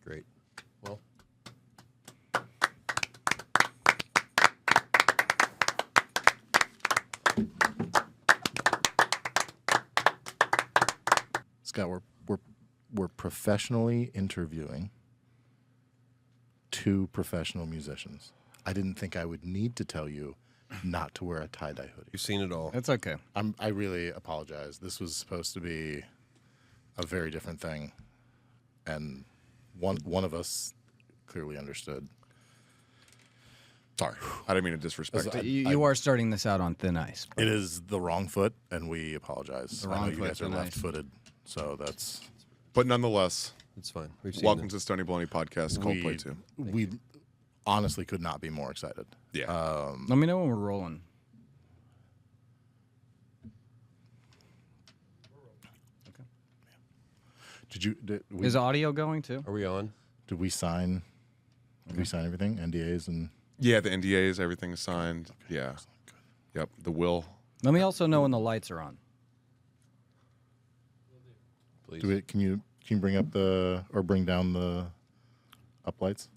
Great. Well. Scott, we're professionally interviewing two professional musicians. I didn't think I would need to tell you not to wear a tie-dye hoodie. You've seen it all. That's okay. I really apologize. This was supposed to be a very different thing, and one of us clearly understood. Sorry, I didn't mean to disrespect. You are starting this out on thin ice. It is the wrong foot, and we apologize. The I wrong know you foot, guys are thin ice. left-footed, so that's But nonetheless, It's fine. We've seen welcome it. to Stoney Baloney Podcast, Coldplay 2. we honestly could not be more excited. Yeah. Let me know when we're rolling. Is audio going too? Are we on? Did we sign? Did we sign everything? NDAs and Yeah, the NDAs, everything is signed. Yeah. Yep, the will. Let me also know when the lights are on. Please. can you bring up bring down the up lights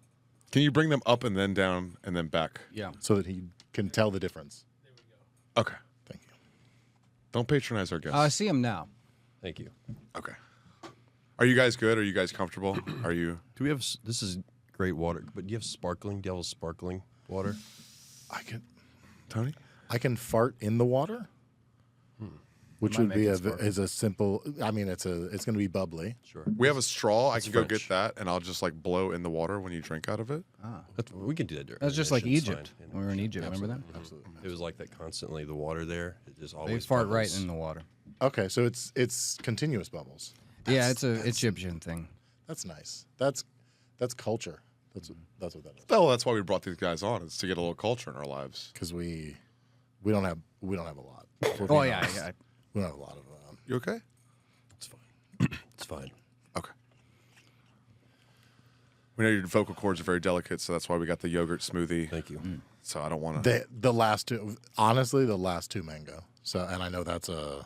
Can you bring them up and then down and then back? Yeah. so that he can tell the difference? Okay. Thank you. Don't patronize our guests. I see him now. Thank you. Okay. Are you guys good? Are you guys comfortable? Are you? Do we have? This is great water, but do you have sparkling? Do you have sparkling water? Tony? I can fart in the water, which Might would make be it sparkle. is a simple. I mean, it's going to be bubbly. Sure. We have a straw. I can go French. get that, and I'll just like blow in the water when you drink out of it. We can do that. During That's just like intermission, it's Egypt. fine. When we were in Egypt, remember that? Absolutely. It was like that constantly. The water there, it just They always fart right bubbles. in the water. Okay, so it's continuous bubbles. Yeah, it's a Egyptian thing. That's nice. That's culture. That's what that is. Well, that's why we brought these guys on, is to get a little culture in our lives. Because we don't have a lot. If we're Oh being yeah, honest. yeah. We don't have a lot of. You okay? It's fine. It's fine. Okay. We know your vocal cords are very delicate, so that's why we got the yogurt smoothie. Thank you. So I don't want to. The last two, honestly, the last two mango. So, and I know that's a.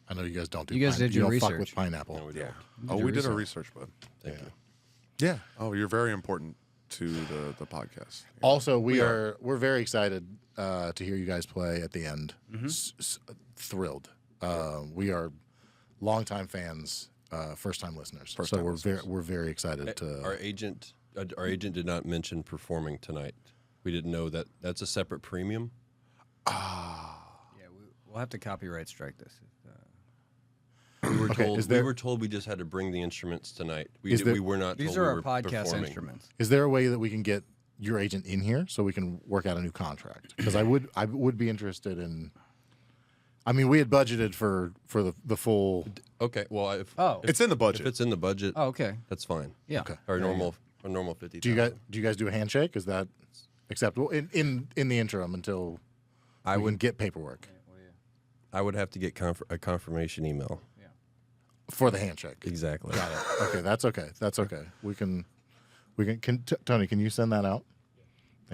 I know you guys don't do. You guys did your you don't fuck research. with pineapple. No, we Yeah. don't. Oh, we did our research, bud. Thank you. Yeah. Oh, you're very important to the podcast. Also, we're very excited to hear you guys play at the end. Thrilled. We are longtime fans, first time listeners. First-time so listeners. we're very excited to. Our agent did not mention performing tonight. We didn't know that. That's a separate premium. Yeah, we'll have to copyright strike this. We were Okay, told. is there- We were told we just had to bring the instruments tonight. Is there- We were not. These told are we our were podcast performing. instruments. Is there a way that we can get your agent in here so we can work out a new contract? Because I would be interested in. I mean, we had budgeted for the full. Okay. Well, if It's in the budget. if it's in the budget, Oh, okay. that's fine. Yeah. Okay. Our normal 50. Do you guys do a handshake? Is that acceptable in the interim until I we would can get paperwork I would have to get a confirmation email. for the handshake? Exactly. Got it. Okay, that's okay. That's okay. We can Tony, can you send that out?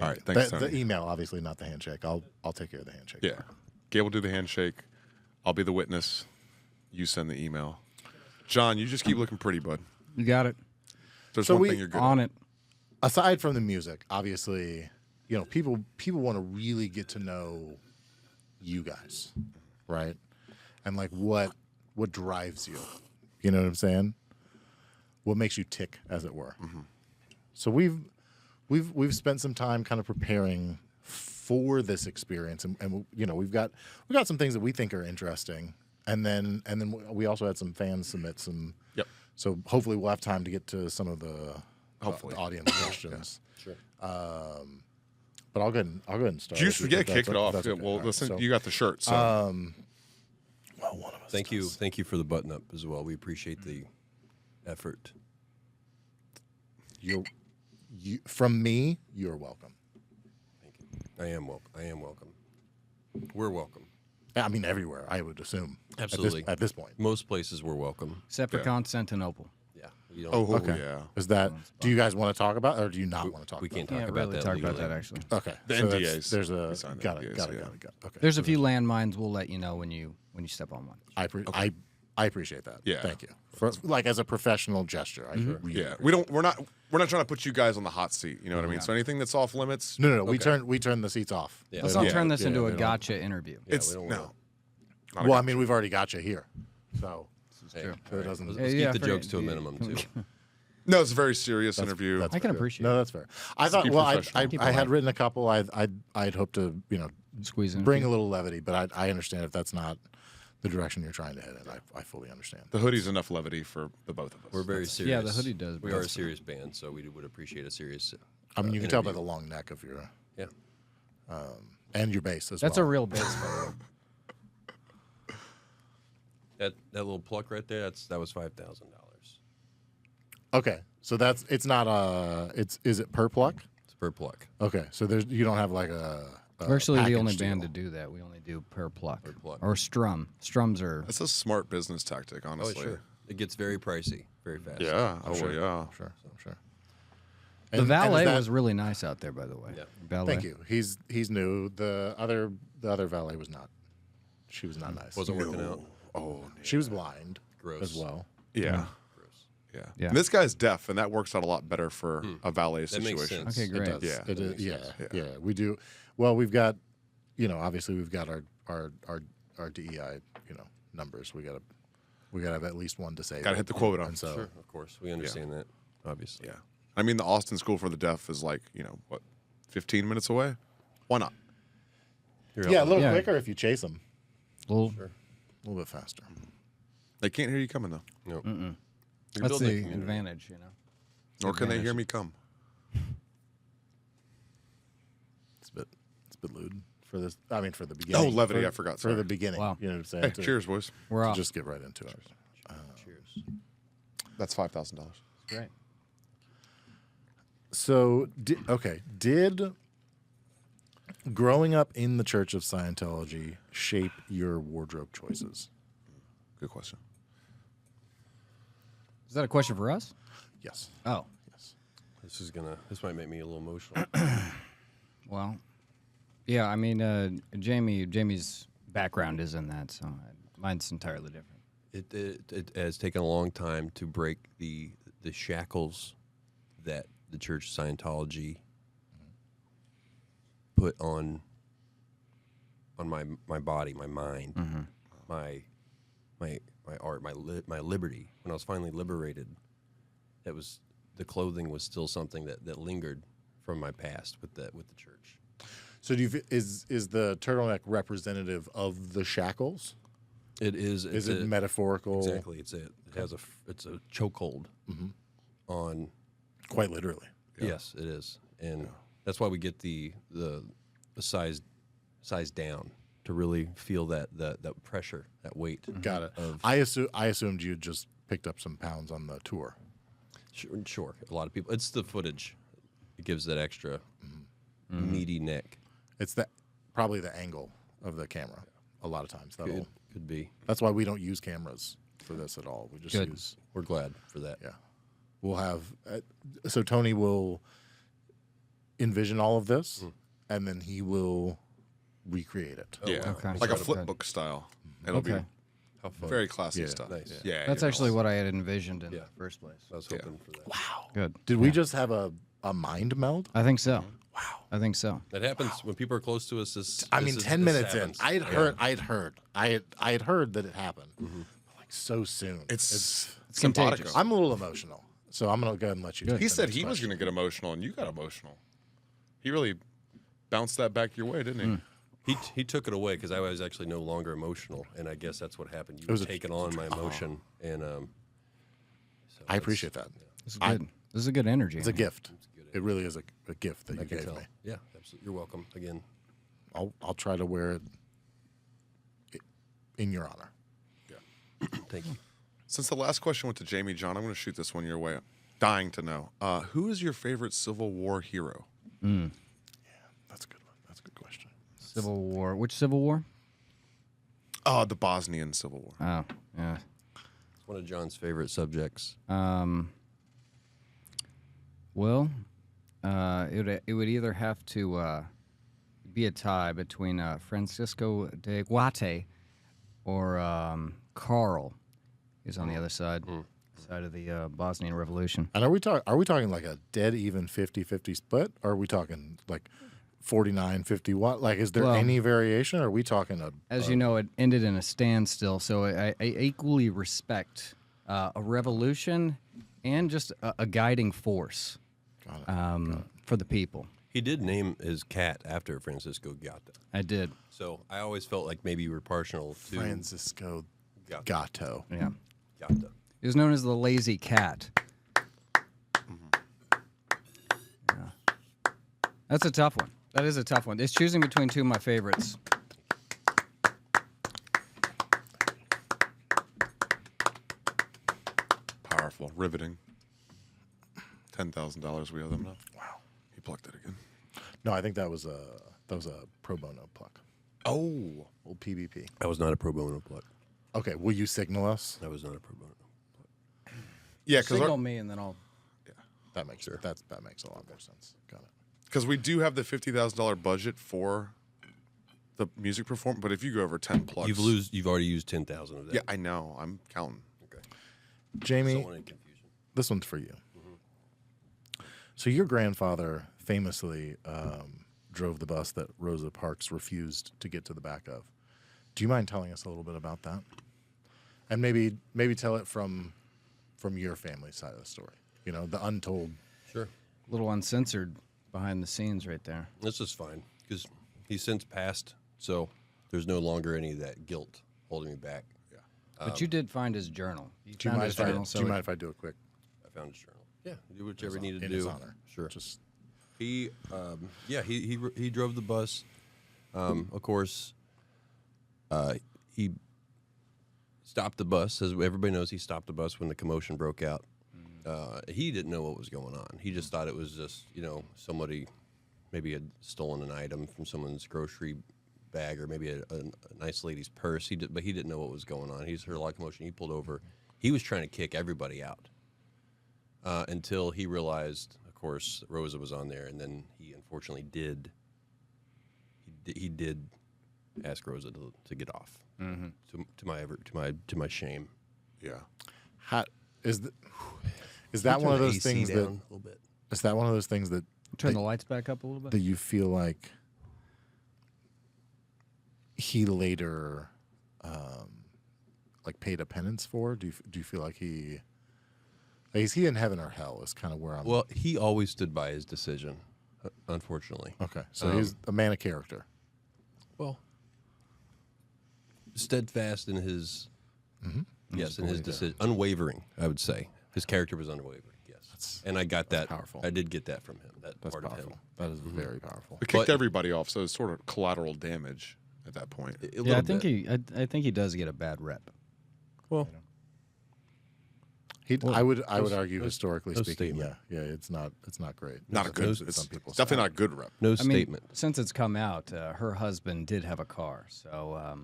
All right. Thanks, The Tony. email, obviously, not the handshake. I'll take care of the handshake. Yeah. Gabe will do the handshake. I'll be the witness. You send the email. John, you just keep looking pretty, bud. You got it. There's So one we- thing you're good On at. it. Aside from the music, obviously, people want to really get to know you guys, right? And like what drives you. You know what I'm saying? What makes you tick, as it were. Mm-hmm. So we've spent some time kind of preparing for this experience, and we've got some things that we think are interesting, and then we also had some fans submit some. Yep. So hopefully we'll have time to get to some of the Hopefully. the audience questions. Sure. But I'll go ahead and start. Just if kick that's it o- off. that's Yeah, okay. well, All right, listen, so, you got the shirt. So well, one of us. Thank does. you for the button up as well. We appreciate the effort. From me, you're welcome. Thank you. I am welcome. We're welcome. I mean, everywhere. I would assume. Absolutely. At this point. Most places we're welcome. Except for Constantinople. Yeah. We don't, oh, Okay. yeah. Is that? Do you guys want to talk about, or do you not want to talk? we about can't that? talk Can't about really that talk about legally. that actually. Okay. The so that's- NDAs. There's We a signed the got it. NDAs, Got it. yeah. Got it. Got it. Okay. There's a few landmines. We'll let you know when you step on one. I appreciate that. Yeah. Thank you like as a professional gesture. I really Yeah, we're not trying to put you guys on the hot seat. You know what I mean? So anything that's off limits, No. We turn the seats off. Yeah. Let's They not turn this into a they don't- gotcha interview. it's we don't no. wanna- Not a Well, I gotcha. mean, we've already got you here, so Hey, true. all So it doesn't- Let's Yeah, keep yeah, the forget- jokes to a minimum too. No, it's a very serious interview. that's I can fair. appreciate No, that's fair. I thought. keep Well, professional. Keep I it had light. written a couple. I'd hoped to Squeeze in. bring a little levity, but I understand if that's not the direction you're trying to head in. I fully understand. The hoodie's enough levity for the both of us. We're very serious. Yeah, the hoodie does, We but are a that's serious band, so we would appreciate a serious. I mean, you can tell by interview. the long neck of your Yeah. and your bass as That's well. a real bass, by the way. That little pluck right there. That was $5,000. Okay, so it's not is it per pluck? It's per pluck. Okay, so you don't have like a We're actually the only package band to deal. do that. We only do per pluck. pluck. Or strum. Strums are. That's a smart business tactic, Oh, honestly. sure. It gets very pricey very fast. Yeah. Oh, Sure. yeah. Sure, sure. The And valet is that- was really nice out there, by the way. Yeah. Valet. Thank you. He's new. The other valet was not. She was not nice. Wasn't working out. Oh, She was blind Gross. as well. yeah. Gross. Yeah. Yeah. And this guy's deaf, and that works out a lot better for a valet That makes situation. sense. Okay, great. It does. Yeah. It is, makes yeah, sense. yeah. We do. Well, we've got, obviously we've got our DEI, numbers. We got to have at least one disabled. Gotta hit the quota. And so Sure, of course. We understand that, obviously. Yeah. I mean, the Austin School for the Deaf is like, 15 minutes away? Why not? You're yeah, a out. little Yeah. quicker if you chase them. Well, A little bit faster. They can't hear you coming, though. No. that's building the a community. advantage, Nor can they Advantage. hear me come. It's a bit lewd for this. I mean, for the beginning. Oh, levity, For- I forgot, For sorry. the beginning. Wow. You know what I'm saying? Hey, To- cheers, boys. We're to off. just get right into it. Cheers. That's $5,000. Great. So, did growing up in the Church of Scientology shape your wardrobe choices? Good question. Is that a question for us? Yes. Oh, Yes. This might make me a little emotional. well, yeah. I mean, Jamie's background is in that, so mine's entirely different. It has taken a long time to break the shackles that the Church of Scientology put on my body, my mind, my art, my liberty. When I was finally liberated, the clothing was still something that lingered from my past with the church. So, is the turtleneck representative of the shackles? It is. Is it metaphorical? Exactly. It's a chokehold on. Quite literally. Yes, it is, and that's why we get the size down to really feel that pressure, that weight. Got it. I assumed you just picked up some pounds on the tour. Sure, a lot of people. It's the footage. It gives that extra meaty neck. It's probably the angle of the camera. A lot of times Could be. that's why we don't use cameras for this at all. We just Good. use. We're glad for that. Yeah. We'll have. So Tony will envision all of this, and then he will recreate it. Yeah. Okay. Like a Okay. flip book style. It'll Okay. How fun. be very classy Yeah. stuff. Nice. Yeah. That's yeah, actually no. what I had envisioned in Yeah. the first place. I was hoping for that. Good. Did we just have a mind meld? I think so. Wow. I think so. That happens when people are close to us. I mean, 10 minutes in, I had heard that it happened, like so soon. It's contagious. simpatico. I'm a little emotional, so I'm gonna go ahead and let you. take He the said next he was question. going to get emotional, and you got emotional. He really bounced that back your way, didn't he? He took it away because I was actually no longer emotional, and I guess that's what happened. You were taking on my emotion, and so I appreciate that. This is good. This is a good energy. It's a gift. It really is a gift that I you can gave tell. me. Yeah, absolutely. You're welcome again. I'll try to wear it in your honor. Thank you. Since the last question went to Jamie, John, I'm going to shoot this one your way. Dying to know. Who is your favorite Civil War hero? That's a good one. That's a good question. Civil War. Which Civil War? The Bosnian Civil War. Oh, yeah. It's one of John's favorite subjects. Well, it would either have to be a tie between Francisco de Guate or Carl is on the other side. side of the Bosnian Revolution. And are we talking like a dead even 50-50 split? Or are we talking like 49-51? Like, is there Well, any variation? Or are we talking As you know, it ended in a standstill, so I equally respect a revolution and just a guiding force for the people. He did name his cat after Francisco Gatta. I did. So I always felt like maybe you were partial to Francisco Gatto? Yeah. Gatta. He was known as the lazy cat. Yeah. That's a tough one. That is a tough one. It's choosing between two of my favorites. Powerful, riveting. $10,000 we owe them now. Wow, he plucked it again. No, I think that was a pro bono pluck. Oh, Old PBP. That was not a pro bono pluck. Okay, will you signal us? That was not a pro bono. yeah, Signal me and then I'll... That makes that makes a lot more sense. Got it. because we do have the $50,000 budget for the music performance. But if you go over 10 plugs, You've already used 10,000 of that. Yeah, I know. I'm counting. Okay. Jamie, Someone in confusion. this one's for you. So your grandfather famously drove the bus that Rosa Parks refused to get to the back of. Do you mind telling us a little bit about that? And maybe tell it from your family side of the story. You know, the untold. Sure. A little uncensored behind the scenes right there. This is fine because he's since passed, so there's no longer any of that guilt holding me back. Yeah. But you did find his journal. You Do you found mind his if I journal, so do you mind if I do a quick I found his journal. Yeah. Do whatever you need to in do. his honor? Sure. Just He drove the bus. Of course, he stopped the bus. As everybody knows, he stopped the bus when the commotion broke out. He didn't know what was going on. He just thought it was just, somebody maybe had stolen an item from someone's grocery bag or maybe a nice lady's purse. But he didn't know what was going on. He just heard a lot of commotion. He pulled over. He was trying to kick everybody out until he realized, of course, Rosa was on there, and then he unfortunately did. He did ask Rosa to get off. Mm-hmm. To my shame. Yeah. is that one of those AC things down that a little bit. is that one of those things that turn the lights back up a little bit. that you feel like he later like paid a penance for? Do you feel like is he in heaven or hell? Is kind of where I'm. Well, he always stood by his decision, unfortunately. Okay, so he's a man of character. Well, steadfast in his, yes, in his decision, unwavering. I would say his character was unwavering. Yes, and I got that. Powerful. I did get that from him. That's part powerful. of him. That is very powerful. It kicked But- everybody off, so it's sort of collateral damage at that point. A Yeah, little I think bit. I think he does get a bad rep. Well, I would argue historically no speaking, statement. yeah, it's not great. Not a good. It's It's some people's definitely not a good rep. no I mean, statement. since it's come out, her husband did have a car. So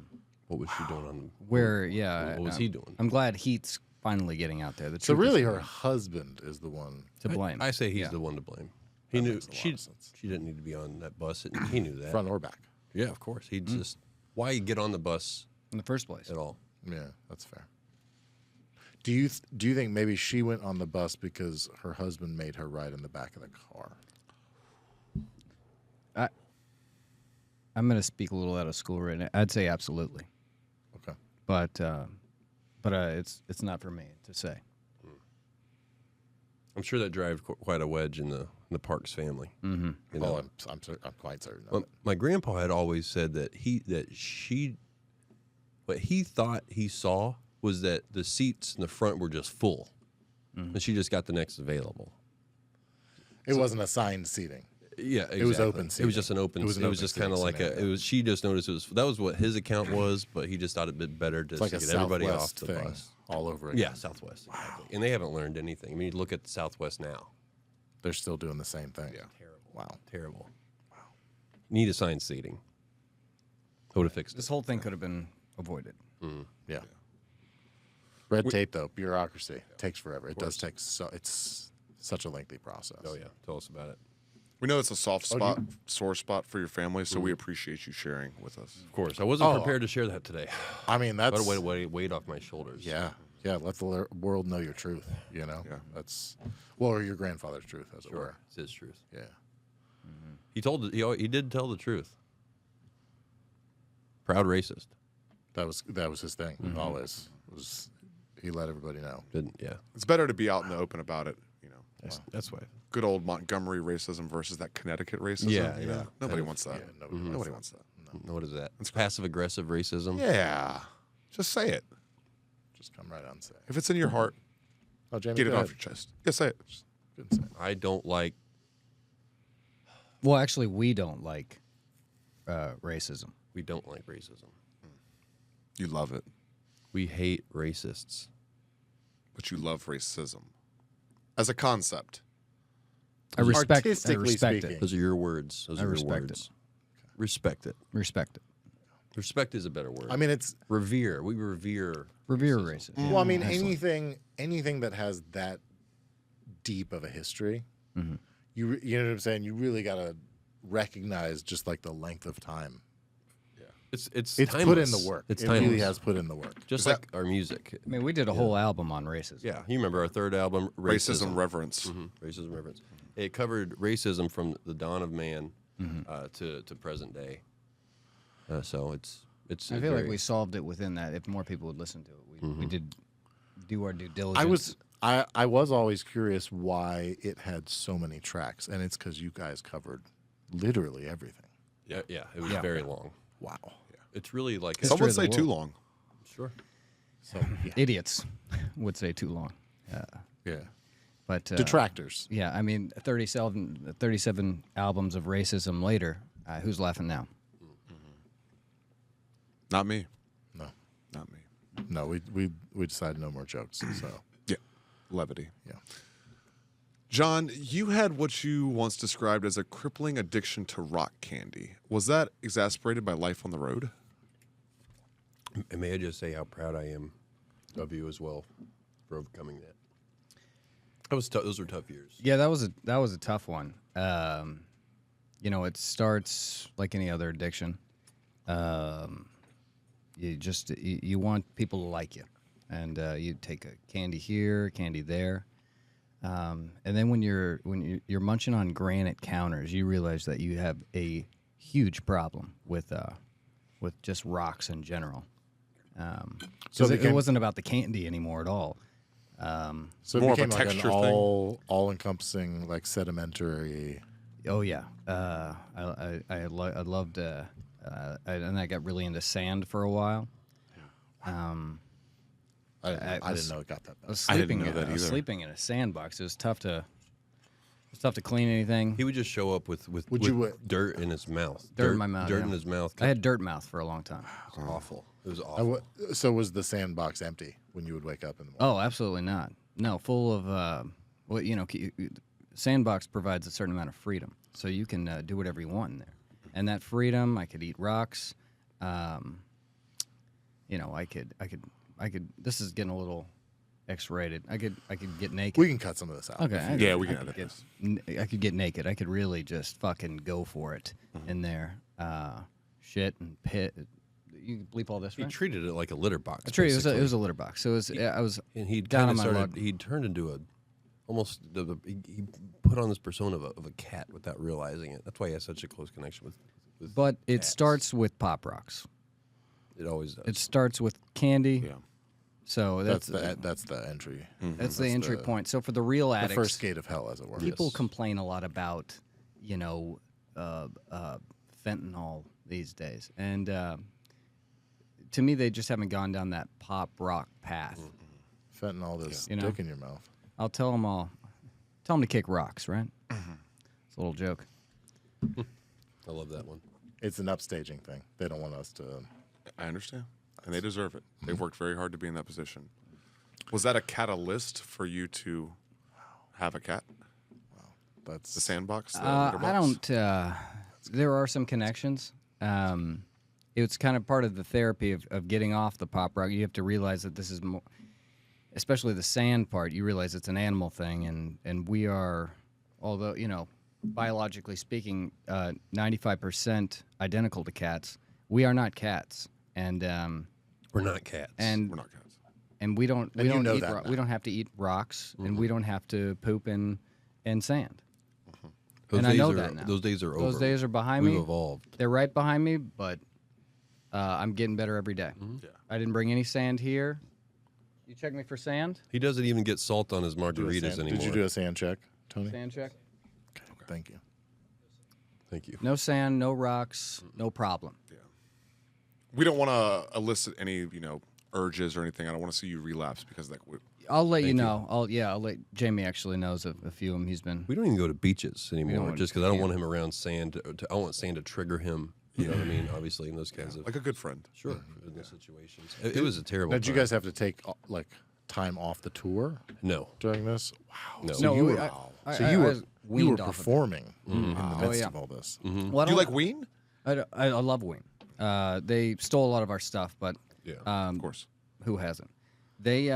What was she doing on? what was he doing? I'm glad Heat's finally getting out there. The So truth is really, her husband is the one. to blame. I say he's Yeah. the one to blame. He knew makes a lot she of sense. she didn't need to be on that bus. And he knew that. Front or back. Yeah, of course. He just why get on the bus in the first place. at all? Yeah, that's fair. Do you think maybe she went on the bus because her husband made her ride in the back of the car? I'm going to speak a little out of school right now. I'd say absolutely, Okay. but it's not for me to say. I'm sure that drives quite a wedge in the Parks family. Mm-hmm. You know? I'm quite certain of Well, it. my grandpa had always said that what he thought he saw was that the seats in the front were just full, and she just got the next available. It wasn't assigned seating. Yeah, exactly. It was open It was seating. just an open. It was an It was open just kind of seating like scenario. it was. She just noticed that was what his account was, but he just thought it'd be better to It's like a get everybody off Southwest the thing bus. all over again. Yeah, Southwest. Exactly. And they haven't learned anything. I mean, you look at Southwest now. They're still doing the same thing. Yeah. Terrible. Wow. Terrible. Wow. Need assigned seating. That would have fixed This it. whole thing could have been avoided. Yeah. Red tape though, bureaucracy takes forever. It does take it's such a lengthy process. Oh yeah, tell us about it. We know it's a soft spot, sore spot for your family, so we appreciate you sharing with us. Of course, I wasn't Oh. prepared to share that today. I mean that's But weight off my shoulders. yeah. Yeah, let the world know your truth. You know, Yeah. that's or your grandfather's truth, as it were. It's his truth. Yeah. He did tell the truth. Proud racist. That was his thing. Always was. He let everybody know. Didn't yeah. It's better to be out in the open about it. That's why. Good old Montgomery racism versus that Connecticut racism. Yeah, you know? yeah. Nobody wants that. Yeah, Nobody wants that. What is that? It's passive aggressive racism. Yeah. Just say it. Just come right out and say. If it's in your heart, Oh, Jamie, get it go off ahead. your chest. Yeah, say it. Just Good and say. I don't like. Well, actually, we don't like racism. We don't like racism. you love it, We hate racists. but you love racism as a concept. I respect Artistically it. speaking. Those are your words. Those I are your respect words. Respect it. Respect it. Respect is a better word. I mean, it's revere. We revere. Revere racism. well. I mean, anything that has that deep of a history, you know what I'm saying. You really got to recognize just like the length of time. It's It's timeless. put in the work. It's it timeless. really has put in the work. Just like our music. I mean, we did a whole album on racism. Yeah, you remember our third album, Racism Reverence. Racism Reverence. It covered racism from the dawn of man to present day. So it's. I feel like we solved it within that. If more people would listen to it, we did do our due diligence. I was always curious why it had so many tracks, and it's because you guys covered literally everything. Yeah, it was very long. Wow. It's really like Some would of the say too world. long. Sure. So yeah. idiots would say too long. yeah. But Detractors. yeah, I mean, 37 albums of racism later. Who's laughing now? Not me. No. Not me. No, we decided no more jokes. So Yeah. Levity. yeah. John, you had what you once described as a crippling addiction to rock candy. Was that exasperated by life on the road? And may I just say how proud I am of you as well for overcoming that. Those were tough years. Yeah, that was a tough one. It starts like any other addiction. You want people to like you, and you take a candy here, candy there, and then when you're munching on granite counters, you realize that you have a huge problem with just rocks in general. So So it it wasn't about the candy anymore at all. So it More of a became like an texture thing? all encompassing like sedimentary. Oh yeah, I loved, and I got really into sand for a while. I didn't know it got that I bad. was I didn't sleeping. know that I was either. sleeping in a sandbox. It was tough to clean anything. He would just show up with dirt in his mouth. Dirt in my mouth, Dirt yeah. in his mouth. I had dirt mouth for a long time. It was awful. It was awful. So was the sandbox empty when you would wake up in the morning? Oh, absolutely not. No, full of sandbox provides a certain amount of freedom, so you can do whatever you want in there. And that freedom, I could eat rocks. I could. This is getting a little X-rated. I could get naked. We can cut some of this out. Okay. Yeah, we can edit this. I could get naked. I could really just fucking go for it in there. Shit and pit. You can bleep all this, He right? treated it like a litter box. That's true. It basically. was a litter box. So I was And he down kind on of my started. luck. He turned into he put on this persona of a cat without realizing it. That's why he has such a close connection with. But it cats. starts with Pop Rocks. It always does. It starts with candy. Yeah. So that's the entry. that's the entry point. So for the real The addicts, first gate of hell, as it were. people complain a lot about, fentanyl these days, and to me, they just haven't gone down that pop rock path. Fentanyl is You know? stick in your mouth. I'll tell them to kick rocks, right? It's a little joke. I love that one. It's an upstaging thing. They don't want us to. I understand. And they deserve it. They've worked very hard to be in that position. Was that a catalyst for you to have a cat? That's The sandbox? The I litter box? don't. There are some connections. It's kind of part of the therapy of getting off the pop rock. You have to realize that this is more, especially the sand part. You realize it's an animal thing, and we are, although biologically speaking, 95% identical to cats. We are not cats, and We're not cats. and We're not cats. and we don't And you know eat that now. we don't have to eat rocks, and we don't have to poop in sand. Those And I days know are, that now. Those days are over. Those days are behind We've me. evolved. They're right behind me, but I'm getting better every day. Yeah. I didn't bring any sand here. You check me for sand? He doesn't even get salt on his Do a margaritas sand- anymore. Did you do a sand check, Tony? Sand check? Okay, thank you. Thank you. No sand, no rocks, no problem. We don't want to elicit any, urges or anything. I don't want to see you relapse because I'll let you know. I'll let Jamie actually knows a few of them. He's been. We don't even go to beaches anymore, don't- just because I don't yeah. want him around sand. I want sand to trigger him. You know what I mean? Obviously, in those kinds of like a good friend. sure in those situations. It was a terrible. Now, did you time. guys have to take like time off the tour No. during this? Wow. No. So No, you we- were, I- so I- you I were was you were weaned off of it. performing in the midst yeah. of all this. Well, I Do you don't- like Ween? I love Ween. They stole a lot of our stuff, but Yeah. Of course. who hasn't? They.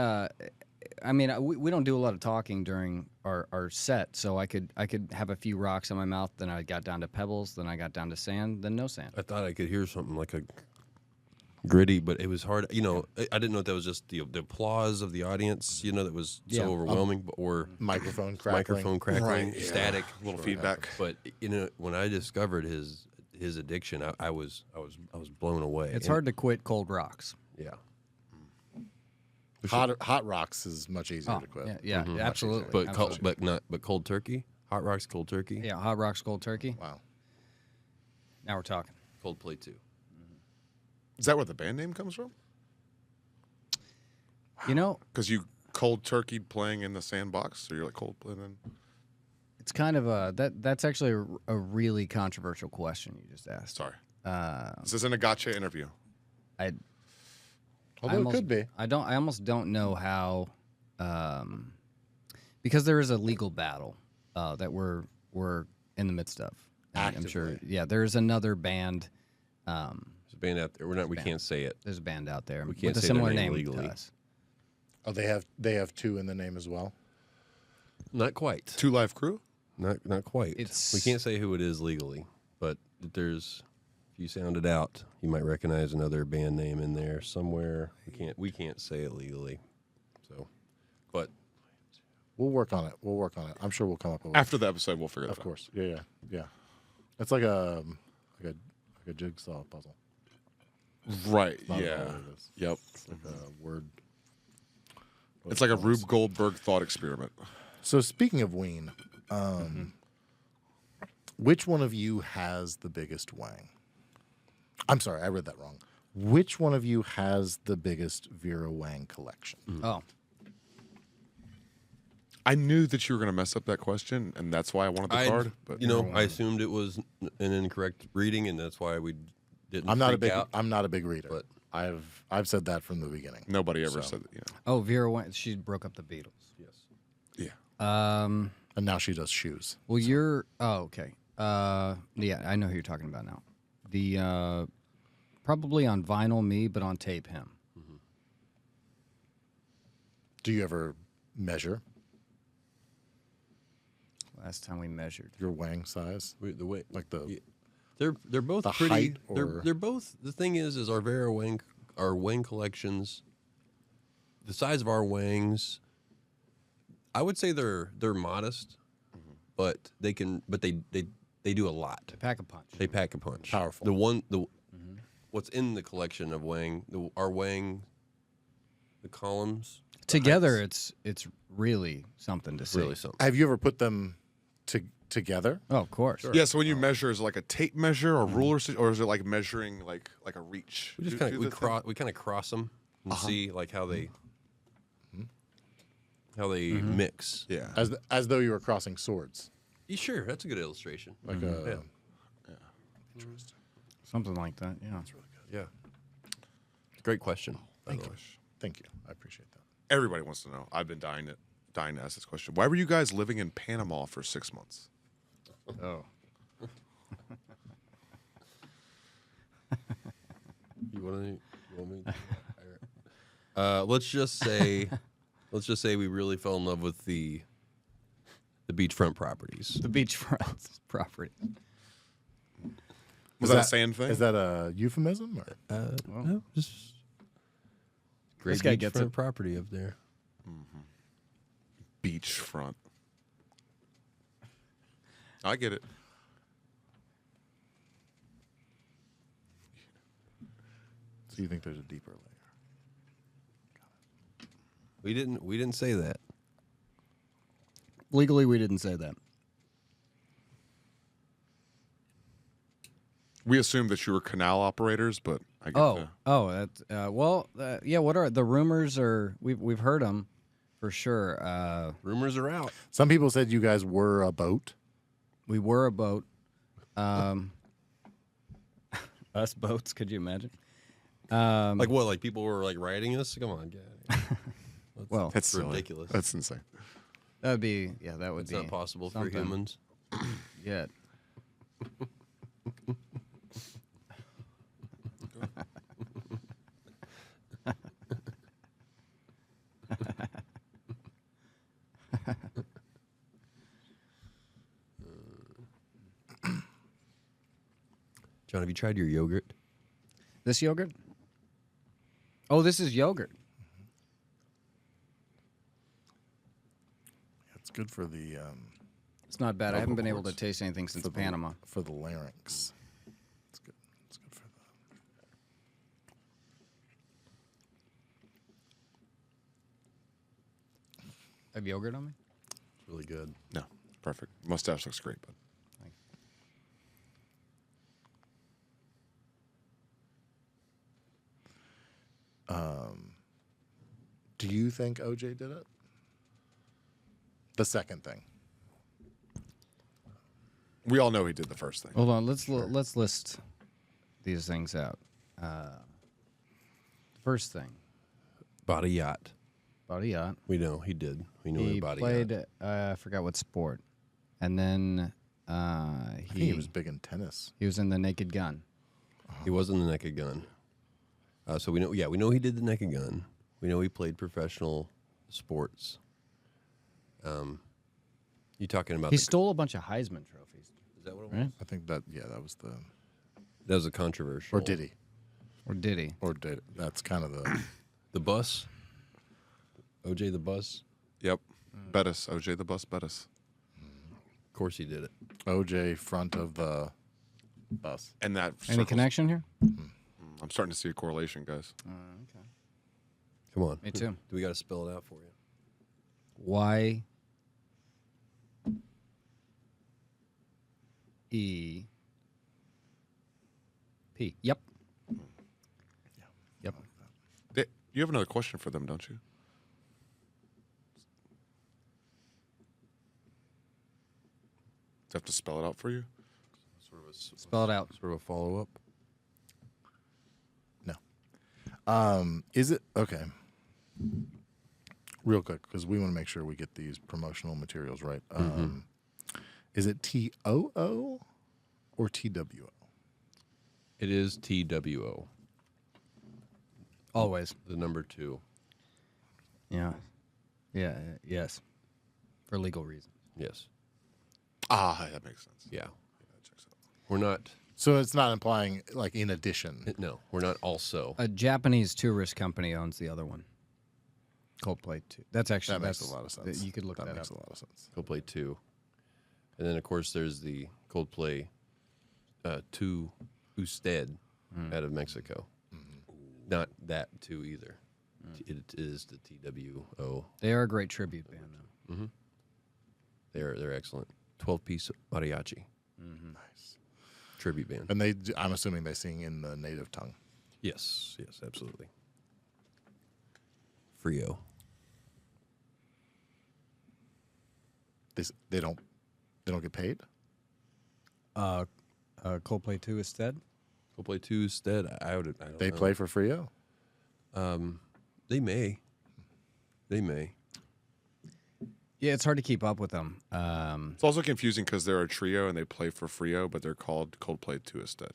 I mean, we don't do a lot of talking during our set, so I could have a few rocks in my mouth. Then I got down to pebbles. Then I got down to sand. Then no sand. I thought I could hear something like a gritty, but it was hard. I didn't know if that was just the applause of the audience. That was Yeah. so overwhelming, or Microphone crackling. microphone crackling, Right, yeah. static, A little feedback. But when I discovered his addiction, I was blown away. It's And- hard to quit cold rocks. Yeah. Hot rocks is much easier Oh, to quit. yeah, absolutely. But absolutely. but cold turkey, hot rocks, cold turkey, Yeah, hot rocks, cold turkey. Wow. Now we're talking. Coldplay too. Is that where the band name comes from? You know, Because you cold turkeyed playing in the sandbox, so you're like Coldplay and then. it's kind of that's actually a really controversial question you just asked. Sorry. This isn't a gotcha interview. Although it could be. I almost don't know how, because there is a legal battle that we're in the midst of. And I'm sure. Actively. Yeah, there's another band. There's a band out there. We can't say it. There's a band out there We can't with a say their similar name name legally. to us. Oh, they have two in the name as well. Not quite. Two Live Crew? Not quite. It's- We can't say who it is legally, but if you sound it out, you might recognize another band name in there somewhere. We can't say it legally. So, but We'll work on it. I'm sure we'll come up with it. After the episode, we'll figure it out. Of course. Yeah. It's like a jigsaw puzzle. Right, Not yeah. all it is. Yep. It's like a word. It's like a Rube Goldberg thought experiment. So speaking of Ween, which one of you has the biggest wang? I'm sorry, I read that wrong. Which one of you has the biggest Vera Wang collection? Oh, I knew that you were going to mess up that question, and that's why I wanted the card. But I assumed it was an incorrect reading, and that's why we didn't. I'm not a freak big out. I'm not a big reader. But- I've said that from the beginning. nobody ever So. said that. oh, Vera Wang. She broke up the Beatles. Yes. Yeah. And now she does shoes. Well, you're. Oh, okay. Yeah, I know who you're talking about now. The probably on vinyl, me, but on tape, him. Do you ever measure Last time we measured. your wang size? The way Like the Yeah. They're both The pretty. height or- They're both. The thing is our Vera Wang collections. The size of our wangs, I would say they're modest, but they do a lot. Pack a punch. They pack a punch. Powerful. What's in the collection of Wang, our Wang, the columns. the Together, heights, it's really something to see. really something. Have you ever put them together? Oh, of course. Yeah, so when you measure, is it like a tape measure or ruler, or is it like measuring like a reach? We just Do- kind do of the thing? we kind of cross them and see like how they mix. Yeah. As though you were crossing swords. Yeah, sure, that's a good illustration. Like a Interesting. Something like that. Yeah. Yeah. Great question. By the way. Thank you. I appreciate that. Everybody wants to know. I've been dying to ask this question. Why were you guys living in Panama for 6 months? Oh. You want me? Let's just say we really fell in love with the beachfront properties. The beachfront property. Was that a sand thing? Is that a euphemism? Or? No, just Great guy gets beachfront it. property up there. Beachfront. I get it. So you think there's a deeper layer? We didn't say that. Legally, we didn't say that. We assumed that you were canal operators, but I get Yeah. What are the rumors? Or we've heard them for sure. Rumors are out. Some people said you guys were a boat. We were a boat. Us boats? Could you imagine? Like what? Like people were like riding us? Come on, get out of here. Well, that's silly. ridiculous. That's insane. that would be It's not possible something. for humans. Yet. John, have you tried your yogurt? This yogurt? Oh, this is yogurt. It's good for the It's not bad. I haven't been able to cords. taste anything since for the, Panama. for the larynx. It's good. It's good for Have yogurt on me? It's really good. No, perfect. Mustache looks great, bud. Do you think OJ did it? The second thing. We all know he did the first thing. Hold on. Let's list these things out. First thing, Bought a yacht. bought a yacht. We know he did. We know He he bought a played. yacht. I forgot what sport. And then I think he was big in tennis. he was in the Naked Gun. He was in the Naked Gun. So we know. Yeah, we know he did the Naked Gun. We know he played professional sports. You talking about? He stole a bunch of Heisman trophies. Is that what it was? Right? I think that that was the That was a controversial. or did he? Or did he? Or did that's kind of the The bus. OJ the bus. Yep. Bettis. OJ the bus Bettis. Of course he did it. OJ front of the bus. And that Any circles- connection here? I'm starting to see a correlation, guys. Okay. Come on. Me too. Do we got to spell it out for you? Y E P. Yep. Yep. You have another question for them, don't you? Do I have to spell it out for you? Spell it out. Sort of a follow up. No. Is it okay? Real quick, because we want to make sure we get these promotional materials right. Is it TOO or TWO? It is TWO. Always. The number 2. Yeah. Yeah. Yes. For legal reasons. Yes. Ah, that makes sense. Yeah. That checks out. We're not. So it's not implying like in addition. No, we're not also. A Japanese tourist company owns the other one. Coldplay too. That's actually That makes that's, a lot of sense. You could look that makes up. a lot of sense. Coldplay 2. And then, of course, there's the Coldplay 2 Usted out of Mexico. Not that 2 either. It is the TWO. They are a great tribute band, though. They're excellent. 12-piece mariachi. Nice. Tribute band. And I'm assuming they sing in the native tongue. Yes, absolutely. Frio. They don't get paid. Coldplay 2 instead. Coldplay 2 Usted. I don't They know. play for Frio. They may. Yeah, it's hard to keep up with them. It's also confusing because they're a trio and they play for Frio, but they're called Coldplay 2 instead.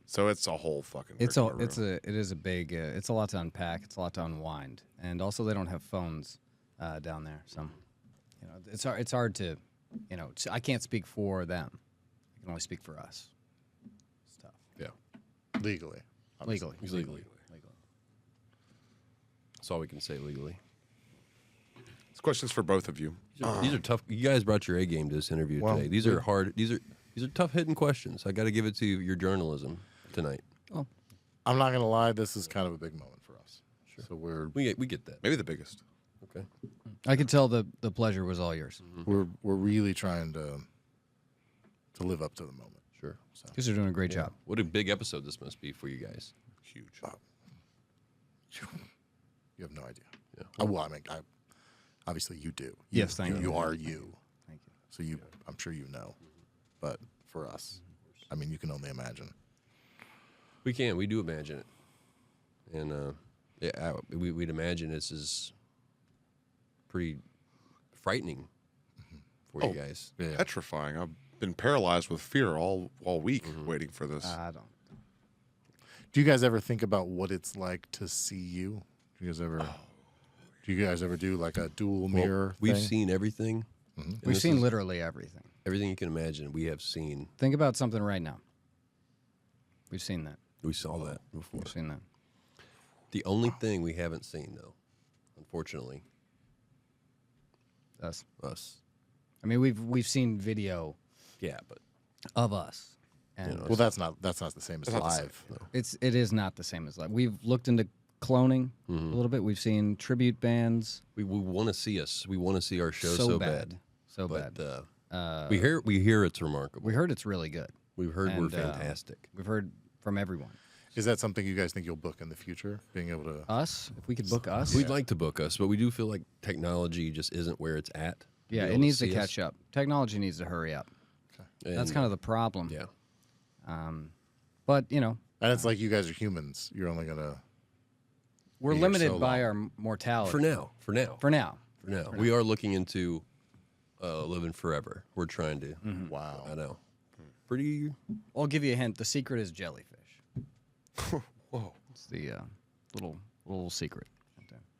So it's a whole fucking. It rigmarole. is a big. It's a lot to unpack. It's a lot to unwind, and also they don't have phones down there, so it's hard to, I can't speak for them. I can only speak for us. It's tough. Yeah. Legally. Legally. Legally. That's all we can say legally. This question's for both of you. These are tough. You guys brought your A game to this interview Well, today. These are hard. These are tough hitting questions. I got to give it to your journalism tonight. I'm not gonna lie. This is kind of a big moment for us. Sure. So We get that. Maybe the biggest. Okay. I could tell the pleasure was all yours. we're really trying to live up to the moment. Sure. So You guys are doing a great job. What a big episode this must be for you guys. Huge. you have no idea. Yeah. Well, I mean, obviously you do. Yes, thank you. You are you. Thank you. So I'm sure you know. But for us, I mean, you can only imagine. We can. We do imagine it, and we'd imagine this is pretty frightening for you guys. Yeah. Petrifying. I've been paralyzed with fear all week waiting for this. I don't. Do you guys ever think about what it's like to see you? Do you guys ever do like a dual mirror? We've thing? seen everything. We've seen literally everything. Everything you can imagine. We have seen. Think about something right now. We've seen that. We saw that before. We've seen that. The only thing we haven't seen, though, unfortunately, Us. us. I mean, we've seen video Yeah, but of us, and Well, that's not the same as That's not the live. same, it is not the same as live. We've looked into cloning a little bit. We've seen tribute bands. we want to see us. We want to see our show So so bad. So But bad. we hear it's remarkable. We heard it's really good. We've heard we're and, fantastic. We've heard from everyone. Is that something you guys think you'll book in the future? Being able to Us, if we could book us. We'd like to book us, but we do feel like technology just isn't where it's at. to Yeah, be it able needs to see us. catch up. Technology needs to hurry up. That's And, kind of the problem. yeah. But you know, and it's like you guys are humans. You're only gonna we're Be here limited so by long. our mortality. For now. For now. We are looking into living forever. We're trying to. wow. I know. Pretty. I'll give you a hint. The secret is jellyfish. Whoa. It's the little secret.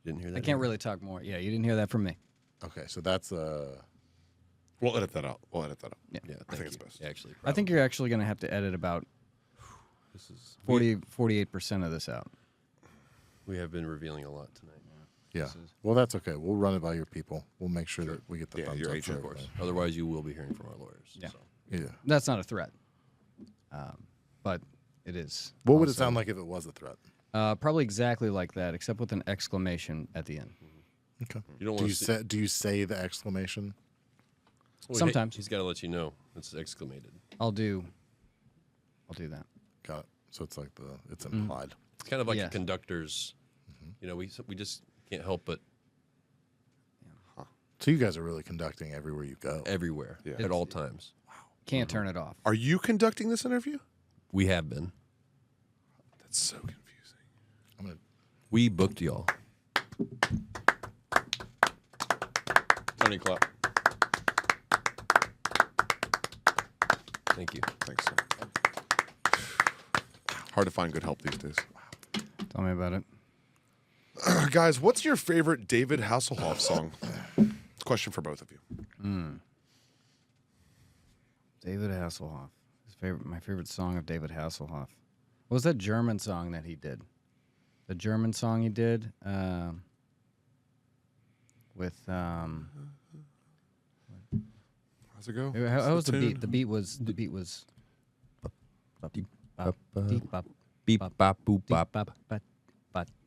Didn't hear that. I can't really talk more. Yeah, you didn't hear that from me. Okay, so that's We'll edit that out. Yeah, I think it's you. best. Actually, I think you're actually going to have to edit about this is 48% of this out. we have been revealing a lot tonight. yeah. Well, that's okay. We'll run it by your people. We'll make sure that we get the Yeah, thumbs your up. agent, for Of course. everything. Otherwise, you will be hearing from our lawyers. Yeah. So. Yeah. That's not a threat, but it is. What would it also. sound like if it was a threat? Probably exactly like that, except with an exclamation at the end. Okay. You don't Do want you to say do you say the exclamation? Sometimes. he's got to let you know it's exclamated. I'll do that. Got it. So it's like it's implied. It's kind of like Yes. the conductors. You know, we just can't help but So you guys are really conducting everywhere you go. everywhere at all times. Can't turn it off. Are you conducting this interview? We have been. That's so confusing. I'm gonna We booked y'all. Tony clap. Thank you. Thanks, sir. Hard to find good help these days. Tell me about it. Guys, what's your favorite David Hasselhoff song? Question for both of you. David Hasselhoff. My favorite song of David Hasselhoff. What was that German song that he did? The German song he did with How's it go? how was the tune? beat? The beat was Beep bop bop boop bop.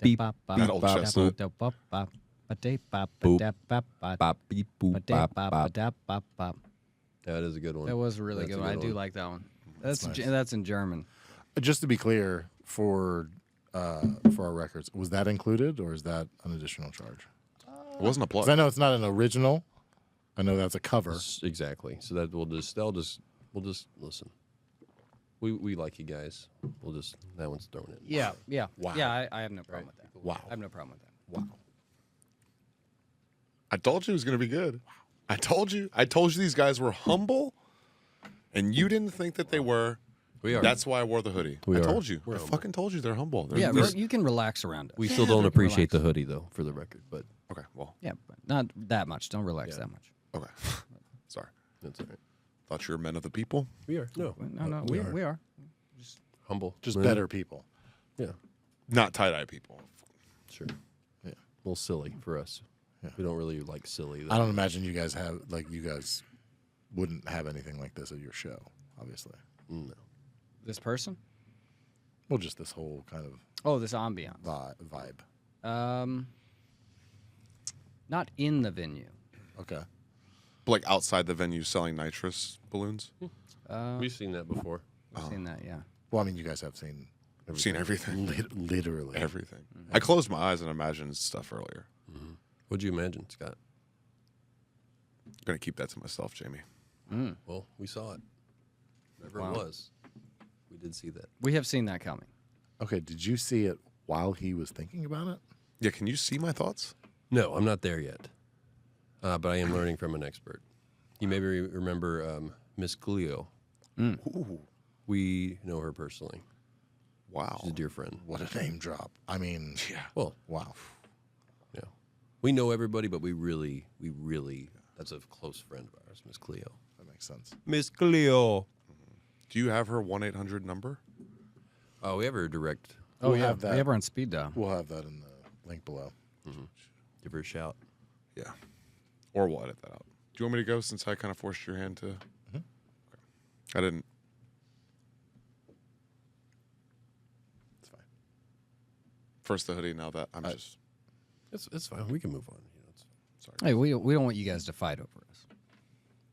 Beep, That old chestnut. Bop beep boop bop bop. That is a good one. That was a really That's good a one. I good do one. like that one. That's nice. that's in German. just to be clear for our records, was that included or is that an additional charge? It wasn't a 'Cause plug. I know it's not an original. I know that's a cover. Exactly. So that we'll just listen. We like you guys. That one's thrown in. Yeah. Wow. Yeah, I have no problem with that. Wow. I have no problem with that. Wow. I told you it was going to be good. I told you these guys were humble, and you didn't think that they were. We are. That's why I wore the hoodie. We I are. told you. I fucking told you they're humble. They're- Yeah, they're- you can relax around it. We still don't appreciate the hoodie though, for the record, but okay, well, Yeah, but not that much. Don't relax Yeah. that much. okay. Sorry. that's all right. Thought you were men of the people. We are. No. No, we are. Humble. Just Yeah. better people. Yeah. Not tie-dye people. Sure. Yeah. little silly for us. Yeah. We don't really like silly. I don't imagine you guys wouldn't have anything like this at your show, obviously. No. This person? Well, just this whole kind of Oh, this ambiance. vibe. Not in the venue. Okay. But like outside the venue selling nitrous balloons. We've seen that before. I've seen that, yeah. Well, I mean, you guys have seen I've seen everything. literally Everything. I closed my eyes and imagined stuff earlier. What'd you imagine, Scott? I'm gonna keep that to myself, Jamie. Well, we saw it. Whatever Wow. it was, we did see that. We have seen that coming. Okay, did you see it while he was thinking about it? Yeah, can you see my thoughts? No, I'm not there yet. But I am learning from an expert. You maybe remember Miss Cleo. Ooh, We know her personally. wow. She's a dear friend. What a name drop. I mean, Yeah. Well, wow. yeah. We know everybody, but we really, that's a close friend of ours, Miss Cleo. That makes sense. Miss Cleo. Do you have her 1-800 number? Oh, we have her direct. Oh, We'll yeah. have that. We have her on speed dial. We'll have that in the link below. Give her a shout. Yeah. Or we'll edit that out. Do you want me to go since I kind of forced your hand to? Okay. I didn't. It's fine. First the hoodie, now that I'm just. It's fine. We can move on. You know, Sorry. Hey, we don't want you guys to fight over us.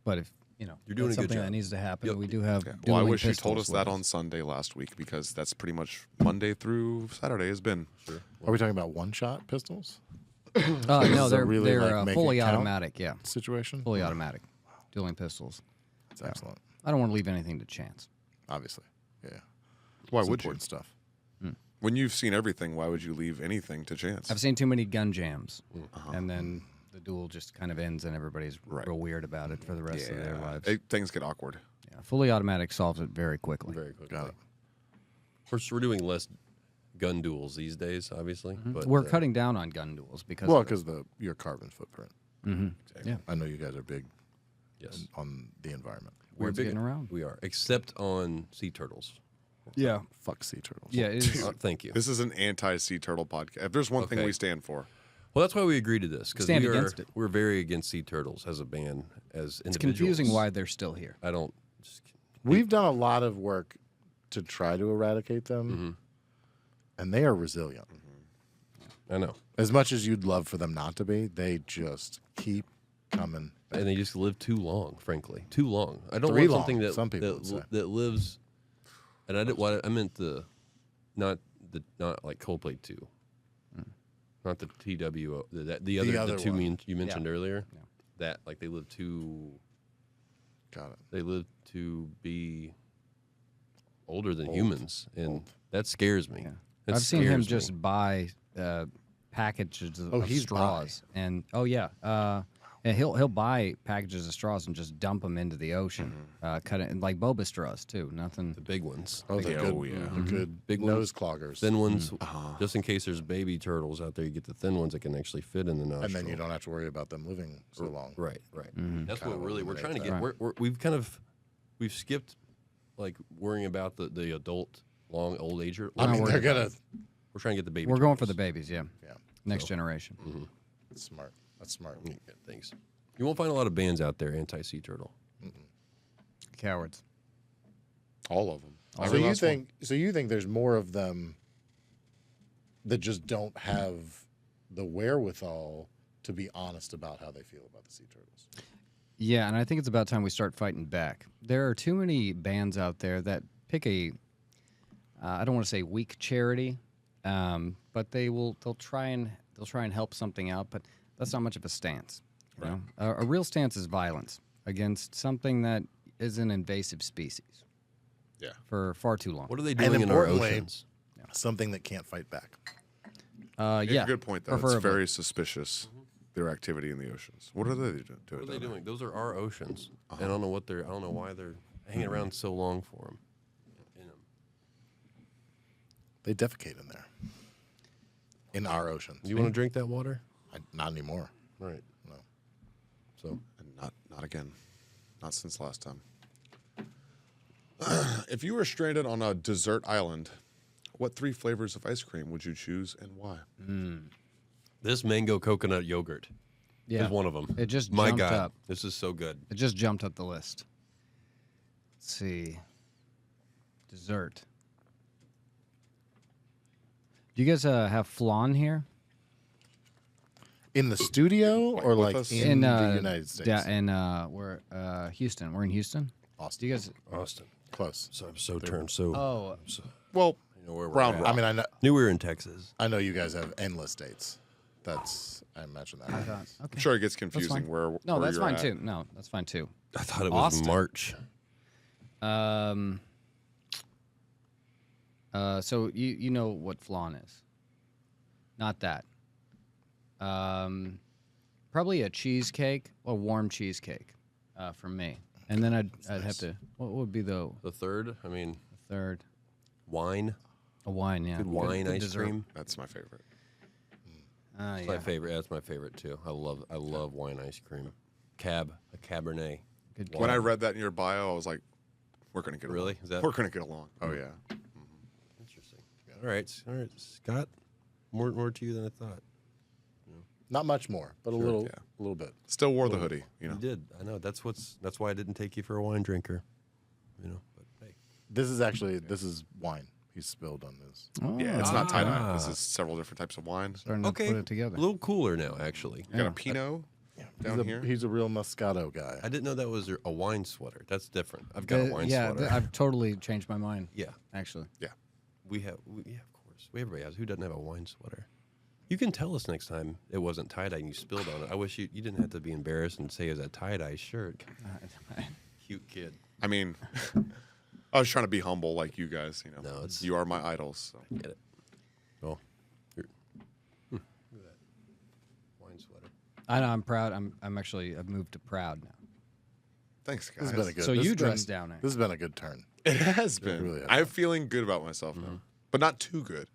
But if, You're doing that's a good something job. that needs to happen, Yep. we do have Yeah. Well, I dueling wish you told us pistols that with on Sunday last week because that's pretty much Monday through Saturday has been. Sure. Are we talking about one-shot pistols No, Does it they're really, they're like, make fully it count? automatic, yeah. situation? Fully automatic. Dueling pistols. That's excellent. I don't want to leave anything to chance. Obviously. Yeah. Why It's would you? important stuff. When you've seen everything, why would you leave anything to chance? I've seen too many gun jams, and then the duel just kind of ends, and everybody's Right. real weird about it for the rest of their lives. Things get awkward. Yeah, fully automatic solves it very quickly. Very quickly. Got it. Of course, we're doing less gun duels these days, obviously. But We're cutting down on gun duels because Well, of it. because your carbon footprint. Yeah. I know you guys are big yes, on the environment. we're Words big. getting around. We are, except on sea turtles. Yeah. Fuck sea turtles. Yeah, it is. Thank you. This is an anti-sea turtle podcast. If there's one thing Okay. we stand for, Well, that's why we agreed to this because Stand against it. we're very against sea turtles as a band, as individuals. It's confusing why they're still here. I don't. We've done a lot of work to try to eradicate them, and they are resilient. I know, As much as you'd love for them not to be, they just keep coming. and they just live too long. Frankly, too long. I don't Three want something long, that some people would say. that lives. And I didn't. What I meant not like Coldplay 2. Not the TWO. The other two one. you mentioned Yeah. earlier. Yeah. That like they live too. Got it. They live to be older than humans, and that scares me. Yeah. That I've seen him scares me. just buy packages of, Oh, of he's straws, and and he'll buy packages of straws and just dump them into the ocean, cut it and like boba straws too. Nothing. the big ones, Oh, they're good. oh, yeah. The good Big nose cloggers. thin ones. Just in case there's baby turtles out there, you get the thin ones that can actually fit in the nostril. and then you don't have to worry about them living so long. Right. That's Kinda what really we're trying to get. eliminate We've skipped like worrying about the adult old age. I mean, they're gonna. We're trying to get the baby. We're going for the turtles. babies, yeah. Yeah, Next generation. that's smart. That's smart. Yeah, thanks. You won't find a lot of bands out there anti-sea turtle. Cowards. all of them. So you think? So you think there's more of them that just don't have the wherewithal to be honest about how they feel about the sea turtles? Yeah, and I think it's about time we start fighting back. There are too many bands out there that pick a, I don't want to say weak charity, but they'll try and help something out, but that's not much of a stance. You know? A real stance is violence against something that is an invasive species. Yeah. For far too long. What are they doing in our oceans? Something that can't fight back. It's yeah, a good point, though. It's preferably. very suspicious, their activity in the oceans. What are they doing? What are they doing? Those are our oceans. I don't know what they're. I don't know why they're hanging around so long for them. They defecate in there. In our oceans. You want to drink that water? Not anymore. Right. No. So And not again. Not since last time. If you were stranded on a desert island, what 3 flavors of ice cream would you choose and why? This mango coconut yogurt Yeah. is one of them. It just My jumped God, up. this is so good. It just jumped up the list. Let's see. Dessert. Do you guys have flan here? In the studio or with like us? in the United States? Yeah, and we're Houston. We're in Houston. Austin. Do you guys? Austin. Close. So I'm so turned. So, Oh, Well, you know where we're Round at. Rock. I mean, Knew we were in Texas. I know you guys have endless dates. I imagine that. okay. I'm sure it gets fine. confusing where. No, where that's you're fine at. too. No, that's fine too. I thought it was Austin. March. So you know what flan is? Not that. Probably a cheesecake, a warm cheesecake, for me. And then I'd have to. What would be the The third, I mean, third? wine. A wine, yeah. Good wine ice dessert. cream. That's my favorite. That's my favorite. That's my favorite too. I love wine ice cream. A Cabernet. Good When I read that in your bio, I was like, "We're gonna get Really? along. Is that- We're gonna get along." Oh yeah. Interesting. All right, Scott. More to you than I thought. Not much more, but a little bit. Still wore the hoodie. You know. You did. I know. That's why I didn't take you for a wine drinker. You know. But hey, This is wine. He spilled on this. Oh, Yeah, it's not tie dye. This is several different types of wine. starting to okay. put it together. A little cooler now, actually. You got a Pinot down here. He's a real Moscato guy. I didn't know that was a wine sweater. That's different. I've got a wine sweater. I've totally changed my mind. Yeah, Actually. Yeah. yeah, of course. Everybody has. Who doesn't have a wine sweater? You can tell us next time it wasn't tie dye and you spilled on it. I wish you didn't have to be embarrassed and say it was a tie dye shirt. Cute kid. I mean, I was trying to be humble like you guys. You know. No, it's- you are my idols. So. Get it? Oh, look at that wine sweater. I know. I'm proud. I've moved to proud now. Thanks, This guys. has been a good. So this you has been- dress down there. This has been a good turn. It has been. really has I'm feeling good about myself now, but not too good.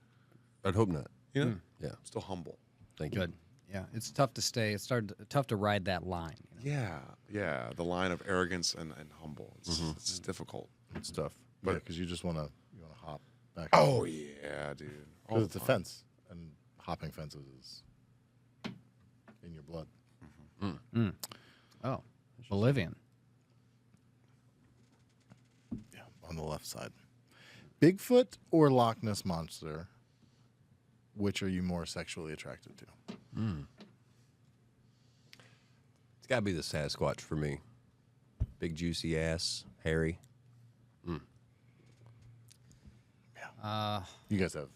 I'd hope not. You know, Yeah. I'm still humble. Thank you. Good. Yeah, it's tough to stay. It's tough to ride that line. You know? Yeah. The line of arrogance and humble. It's difficult. It's tough. But because you just want to hop back. Oh yeah, dude. All because it's the a time. fence, and hopping fences is in your blood. Oh, Bolivian. Yeah, on the left side. Bigfoot or Loch Ness monster? Which are you more sexually attracted to? It's got to be the Sasquatch for me. Big juicy ass, hairy. You guys have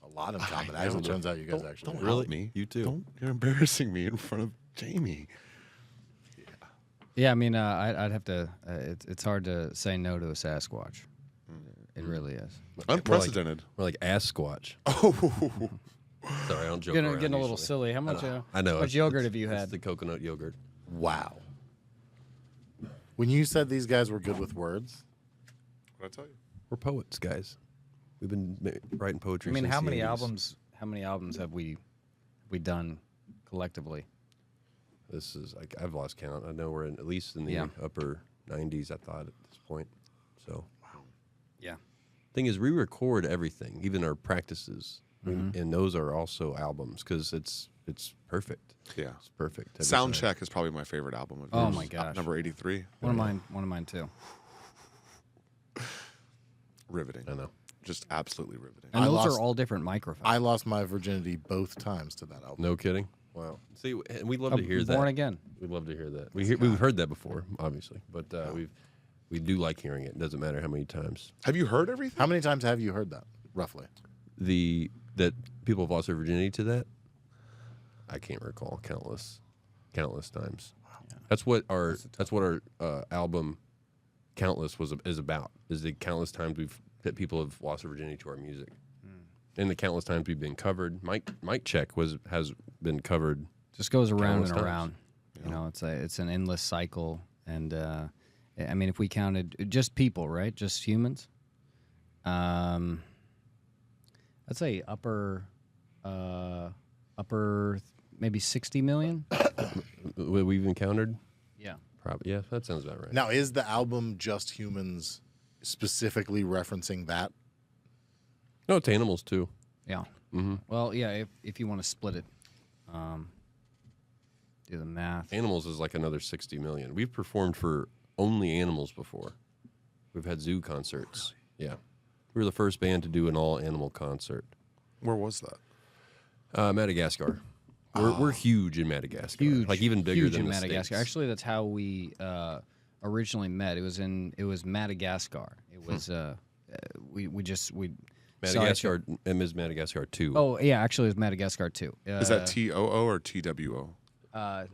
a lot in common. Actually, it turns out you guys actually. Don't do. help me. You too. Don't. You're embarrassing me in front of Jamie. Yeah, I mean, I'd have to. It's hard to say no to a Sasquatch. It really is. Unprecedented. More like ass squatch. Oh, Sorry, I don't joke Getting around a little usually. silly. How much? I know. How much yogurt have you It's had? the coconut yogurt. Wow. When you said these guys were good with words, what did I tell you? We're poets, guys. We've been writing poetry. I mean, since how the many 80s. albums? How many albums have we done collectively? This is like I've lost count. I know we're at least in the Yeah. upper 90s. I thought at this point. So Yeah. thing is, we record everything, even our practices, and those are also albums because it's perfect. Yeah. It's perfect. every Sound time. Check is probably my favorite album of Oh yours. my gosh. Number 83. One of mine too. Riveting. I know. Just absolutely riveting. And I those lost- are all different microphones. I lost my virginity both times to that album. No kidding. Wow. See, and we love to hear that. Born again. We'd love to hear that. We've heard that before, obviously, but we do like hearing it. It doesn't matter how many times. Have you heard everything? How many times have you heard that, roughly? That people have lost their virginity to that. I can't recall countless times. That's what our album Countless is about. Is the countless times that people have lost their virginity to our music, and the countless times we've been covered. Mic Check has been covered. Just goes around Countless and times. around. You know, it's an endless cycle. And I mean, if we counted just people, right, just humans, I'd say upper maybe 60 million. We've encountered. Yeah. Probably, yeah, that sounds about right. Now, is the album Just Humans specifically referencing that? No, it's animals too. Yeah. Well, yeah. If you want to split it Do the math. Animals is like another 60 million. We've performed for only animals before. We've had zoo concerts. Yeah. We were the first band to do an all-animal concert. Where was that? Madagascar. We're huge in Madagascar. Huge, like even bigger huge than in the Madagascar. States. Actually, that's how we originally met. It was Madagascar. It was we Madagascar and Ms. Madagascar 2. Oh yeah, actually, it was Madagascar too. Is that TOO or TWO? The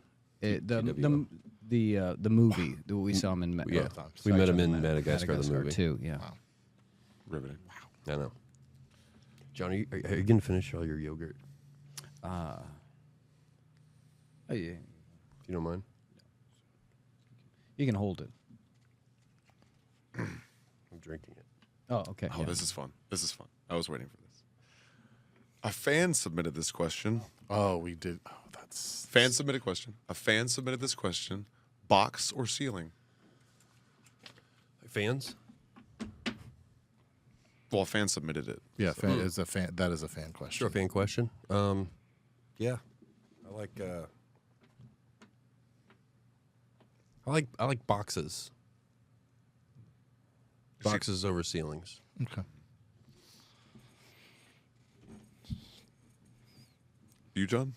movie that we saw him in. Yeah, we met him in Madagascar, the movie. too. Yeah. Wow. Riveting. I know. John, are you going to finish all your yogurt? Oh, yeah. You don't mind? You can hold it. I'm drinking it. Oh, okay. Oh, yeah. this is fun. This is fun. I was waiting for this. A fan submitted this question. Oh, we did. Oh, that's Fan submitted question. A fan submitted this question. Box or ceiling? Fans? Well, a fan submitted it. yeah. Fan, is a fan. That is a fan question. Sure, fan question. Yeah, I like boxes. Boxes over ceilings. Okay. You, John?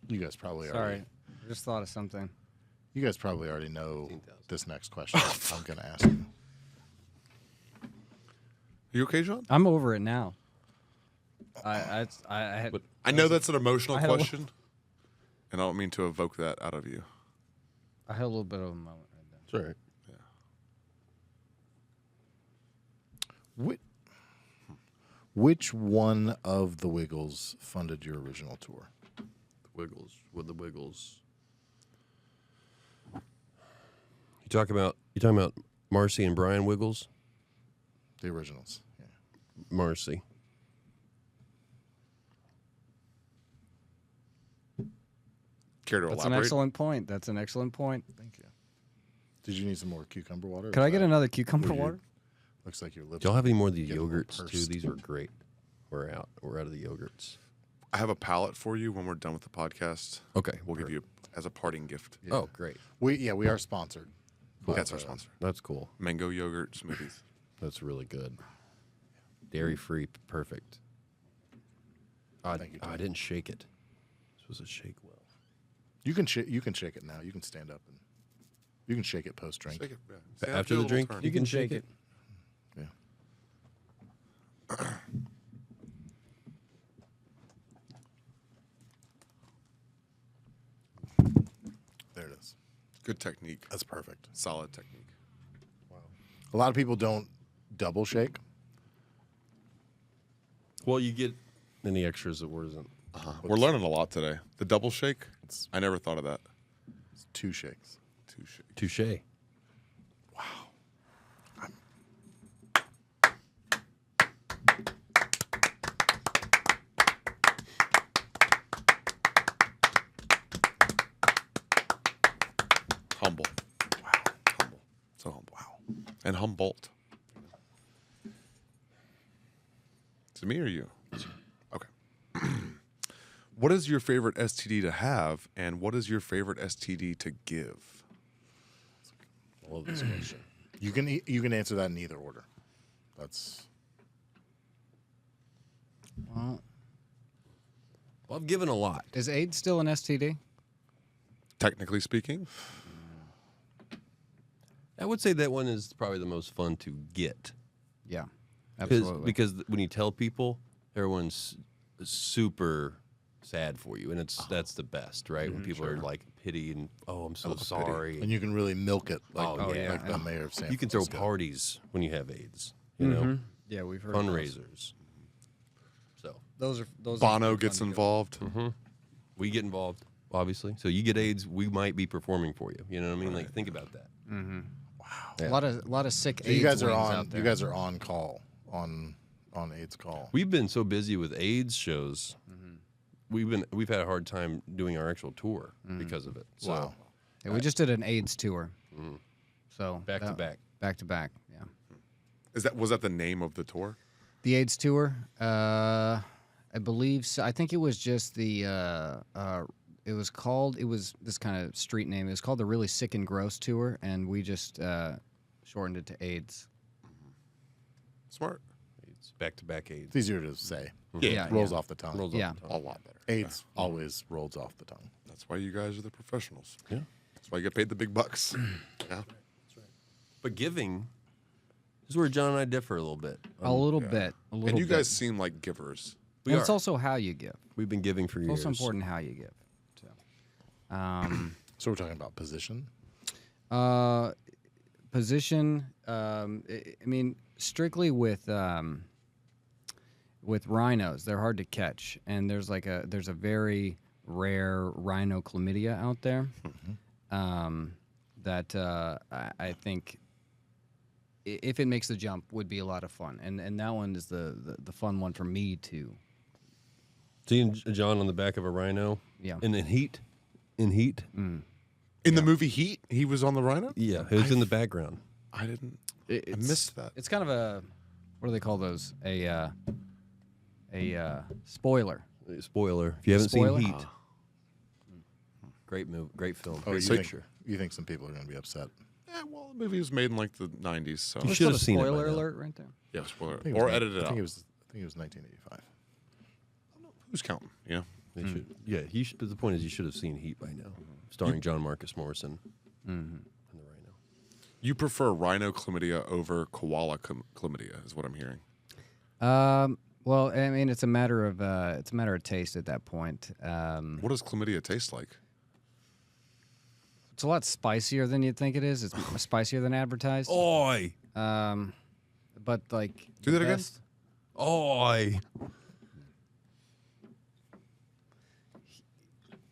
You guys probably Sorry, already. I just thought of something. You guys probably already know 15,000. this next question. I'm going to ask you. Are you okay, John? I'm over it now. I had. But- I know that's an emotional I had a- question, and I don't mean to evoke that out of you. I had a little bit of a moment right there. It's all right. Which one of the Wiggles funded your original tour? The Wiggles with the Wiggles. You talking about Marcy and Brian Wiggles? The originals. Yeah. Marcy. Care to That's an elaborate? excellent point. That's an excellent point. Thank you. Did you need some more cucumber water? or Could I is get that- another cucumber were you- water? Looks like your lips. Do y'all have any more of these getting a little yogurts too? pursed. These were great. We're out. We're out of the yogurts. I have a palette for you when we're done with the podcast. Okay. We'll give you as a parting gift. Oh, great. We are sponsored. That's our sponsor. That's cool. Mango yogurt smoothies. That's really good. Dairy free, perfect. Thank you, I Tom. didn't shake it. This was a shake well. You can shake it now. You can stand up and you can shake it post drink. Shake it. Yeah. Stand up, After do a the little drink, turn. you can shake it. Yeah. There it is. Good technique. That's perfect. Solid technique. A lot of people don't double shake. Well, you get any extras that wasn't. We're learning a lot today. The double shake. I never thought of that. It's 2 shakes. Two shake. Touche. Humble. Wow. Humble. So humble. Wow. And Humboldt. Is it me or you? Okay. What is your favorite STD to have, and what is your favorite STD to give? I love this question. You can answer that in either order. That's Well, Well, I've given a lot. is AIDS still an STD? Technically speaking, I would say that one is probably the most fun to get. Yeah, Because absolutely. because when you tell people, everyone's super sad for you, and that's the best, right? When people are like pity and I'm so sorry. and you can really milk it like, Oh, yeah. like the mayor of San You can throw Francisco. parties when you have AIDS. You know, Yeah, we've heard of those. fundraisers. So Those are Bono fun gets to go. involved. we get involved, obviously. So you get AIDS, we might be performing for you. You know what I mean? Like think about that. A lot of sick So AIDS you guys are wings on. out there. You guys are on call on AIDS call. We've been so busy with AIDS shows. We've had a hard time doing our actual tour because of it. So Wow. Yeah, we just did an AIDS tour. So back to back. back to back. Yeah. Was that the name of the tour? The AIDS tour, I believe. So. I think it was just the. It was this kind of street name. It was called the Really Sick and Gross tour, and we just shortened it to AIDS. Smart. It's back-to-back AIDS. It's easier to say. Yeah. Rolls off the tongue. Rolls Yeah. off the A tongue. lot better. AIDS always rolls off the tongue. That's why you guys are the professionals. Yeah. That's why you get paid the big bucks. Yeah. But giving is where John and I differ a little bit. A little bit. A little And you bit. guys seem like givers. We And are. it's also how you give. We've been giving for It's years. also important how you give. So, So we're talking about position. position. I mean, strictly with rhinos, they're hard to catch, and there's a very rare rhino chlamydia out there that I think if it makes the jump would be a lot of fun, and that one is the fun one for me too. Seeing John on the back of a rhino. Yeah. And in heat. In heat. In the movie Heat, he was on the rhino? Yeah. It was in the background. I didn't. I It's- missed that. It's kind of a what do they call those? A spoiler. Spoiler. If you haven't Spoiler? seen Heat. Great movie. Great film. Oh, Great you picture. think some people are going to be upset? Yeah, well, the movie was made in like the 90s, so. You should have Put a seen it by spoiler now. alert right there. Yeah, spoiler. I think it Or was edit it I out. think it was 1985. Who's counting? Yeah. They should, yeah, he should, but the point is, you should have seen Heat by now, starring John Marcus Morrison and the Rhino. You prefer rhino chlamydia over koala chlamydia, is what I'm hearing. Well, I mean, it's a matter of taste at that point. What does chlamydia taste like? It's a lot spicier than you'd think it is. It's spicier than advertised. Oi! But like, Do the that again? best- Oi!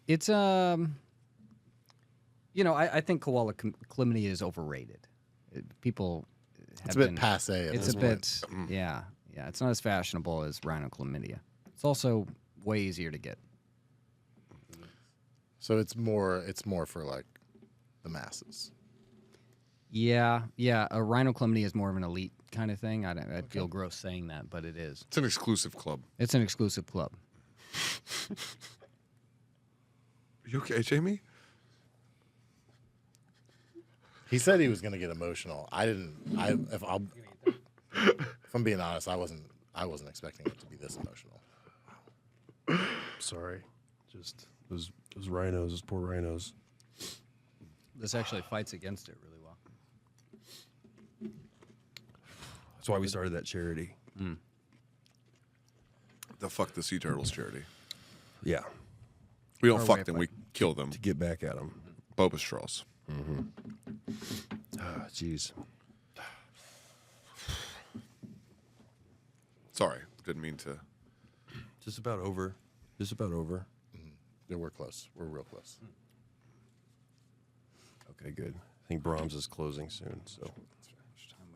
It's you know, I think koala chlamydia is overrated. People have It's a bit been- passe. At It's this a point. bit, yeah. It's not as fashionable as rhino chlamydia. It's also way easier to get. So it's more for like the masses. Yeah. A rhino chlamydia is more of an elite kind of thing. I'd feel gross saying that, but it is. It's an exclusive club. It's an exclusive club. You okay, Jamie? He said he was going to get emotional. I didn't. If I'm being honest, I wasn't expecting it to be this emotional. Sorry. Just those rhinos, those poor rhinos. This actually fights against it really well. That's why we started that charity. The Fuck the Sea Turtles charity. Yeah. We don't Our way fuck of them, we kill them. To get back at them. Boba straws. Ah, jeez. Sorry, didn't mean to. Just about over. Just about over. Yeah, we're close. We're real close. Okay, good. I think Brahms is closing soon, so. How much time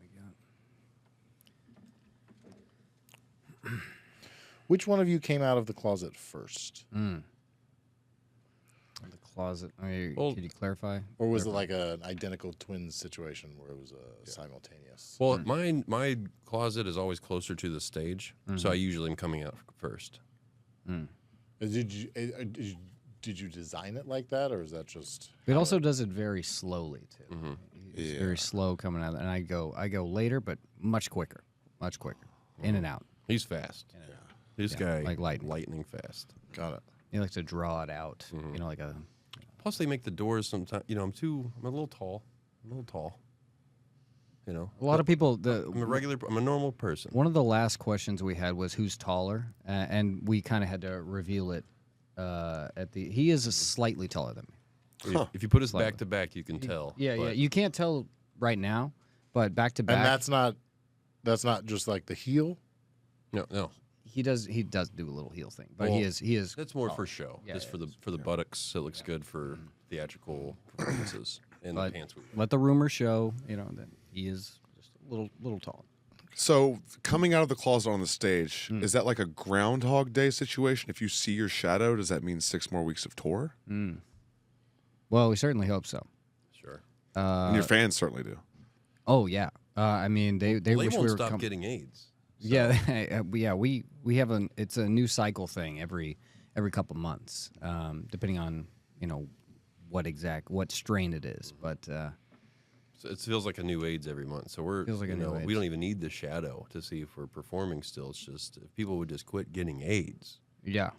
we got? Which one of you came out of the closet first, The closet. I mean, Well- could you clarify? or was it like an identical twins situation where it was a simultaneous? Well, my closet is always closer to the stage, so I usually am coming out first. Did you design it like that, or is that just? It also does it very slowly too. It's Yeah. very slow coming out, and I go later, but much quicker, in and out. He's fast. This guy, like lightning. lightning fast. Got it. He likes to draw it out, you know, like a. Plus, they make the doors sometimes. You know, I'm a little tall. You know, A lot of people. I'm a normal person. One of the last questions we had was who's taller, and we kind of had to reveal it at the. He is slightly taller than me. If you put us Slightly. back to back, you can tell. Yeah. but You can't tell right now, but back to back. And that's not just like the heel. No, He does do a little heel thing, but Well, he is. that's more for show. Yeah, Just yeah, for the buttocks, it looks good for theatrical performances and the But pants. let the rumor show, you know, that he is just a little taller. So, coming out of the closet on the stage, is that like a Groundhog Day situation? If you see your shadow, does that mean 6 more weeks of tour? Well, we certainly hope so. Sure. And your fans certainly do. Oh yeah. I mean, they They wish won't we were stop getting AIDS. Yeah, we have it's a new cycle thing every couple months, depending on what strain it is. But So it feels like a new AIDS every month. So we're Feels like a new AIDS. we don't even need the shadow to see if we're performing still. It's just if people would just quit getting AIDS. yeah,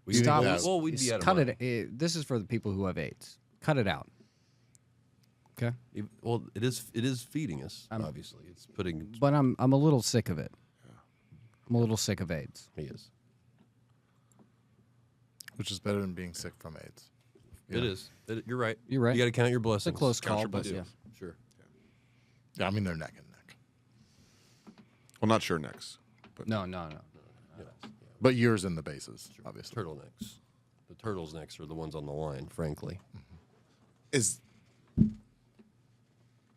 We Stop. that- well, we'd be out of cut money. it. This is for the people who have AIDS. Cut it out. Okay, Well, it is feeding us. Obviously, it's putting. but I'm a little sick of it. I'm a little sick of AIDS. He is. Which is better than being sick from AIDS. It is. You're right. You're right. You got to count your It's blessings. a close Count call, your but blessings. yeah. Sure. Yeah, I mean they're neck and neck. Well, not sure next. But No. But yours and the bases, obviously. Turtlenecks. The turtles necks are the ones on the line. Frankly, is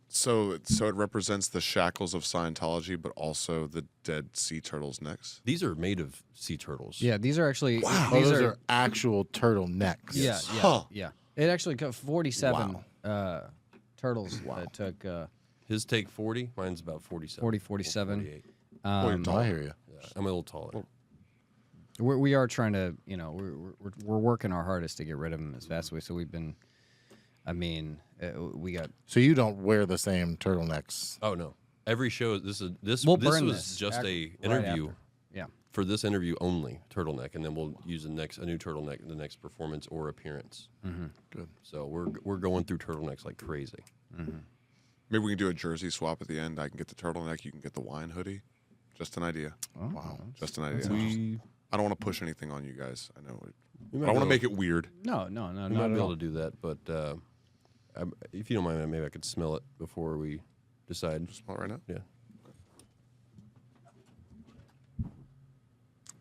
so it represents the shackles of Scientology, but also the dead sea turtles' necks. these are made of sea turtles. Yeah, these are actually. Oh, These those are actual turtlenecks. Yeah, Huh. yeah. It actually got 47 turtles that took His take 40. Mine's about 47. 40, 47. 48. I hear you. Yeah, I'm a little taller. We are trying to, we're working our hardest to get rid of them as fast as we. So we've been. I mean, we got. So you don't wear the same turtlenecks. Oh no! Every show. This We'll this burn was this just right a interview after. Yeah. for this interview only. Turtleneck, and then we'll use a new turtleneck in the next performance or appearance. Mm-hmm. Good. So we're going through turtlenecks like crazy. Maybe we can do a jersey swap at the end. I can get the turtleneck, you can get the wine hoodie. Just an idea. Oh, Wow. Just an idea. We I don't want to push anything on you guys. I know. we I don't want to make it weird. No, We not might at be able all. to do that, but if you don't mind, maybe I could smell it before we decide. Smell it right now. Yeah.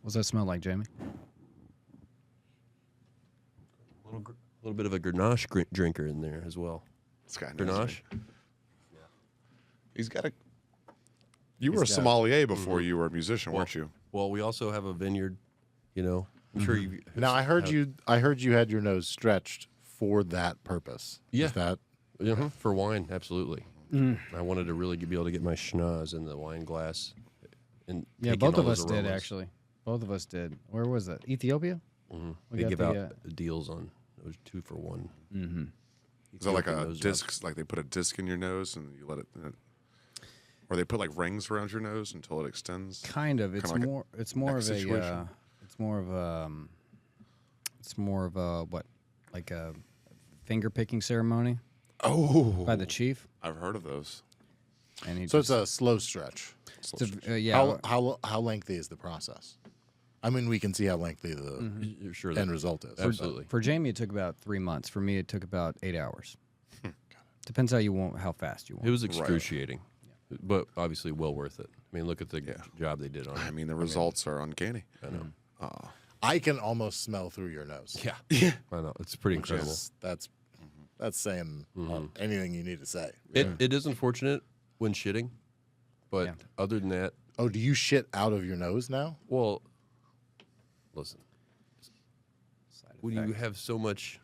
What's that smell like, Jamie? A little bit of a Grenache drinker in there as well. This guy knows Grenache. me. He's got a. You were a got- sommelier before you were a musician, weren't you? Well, we also have a vineyard. I'm sure you. Now I heard you had your nose stretched for that purpose. Yeah. Is that For wine, absolutely. I wanted to really be able to get my schnoz in the wine glass. And Yeah, take in both all of those us did aromas. actually. Both of us did. Where was that? Ethiopia? We They got give the, out deals on those 2 for 1. Is that like a Ethiopian nose disc? Like they put a disc in your nose and you let it, or they put like rings around your nose until it extends. Kind of. It's Kinda like more. It's more neck of a. situation. It's more of a. It's more of a what, like a finger picking ceremony Oh, by the chief, I've heard of those. and he. so? just, It's a slow stretch. it's a, yeah. How lengthy is the process? I mean, we can see how lengthy the You're sure end result is. Absolutely. For Jamie, it took about 3 months. For me, it took about 8 hours. Depends how fast you want. It was excruciating, but obviously well worth it. I mean, look at the job they did on I it. mean, the results are uncanny. I know. I can almost smell through your nose. Yeah. I know. It's pretty Which incredible. is that's saying anything you need to say. It is unfortunate when shitting, but Yeah. other than that, Oh, do you shit out of your nose now? well, listen. When you have so much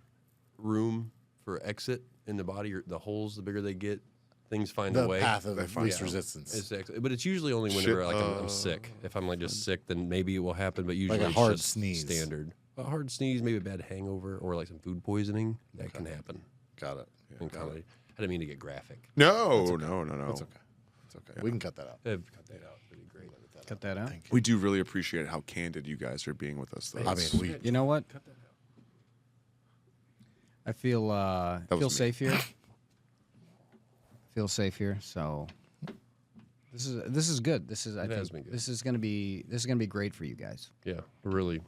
room for exit in the body, the holes, the bigger they get, things find The a way. path of find least out. resistance. But it's usually only whenever Shit, I'm sick. If I'm like just sick, then maybe it will happen. But usually a it's hard just sneeze. standard. A hard sneeze, maybe a bad hangover, or like some food poisoning. That can happen Got it. in comedy. I didn't mean to get graphic. No. That's okay. It's okay. We can cut that out. Cut that out. That'd be great. Cut that out. We do really appreciate how candid you guys are being with us. Though. I mean, we You know what? I feel was feel me. safe here. Feel safe here. So this is good. This is I It has think been good. this is gonna be great for you guys. Yeah, really.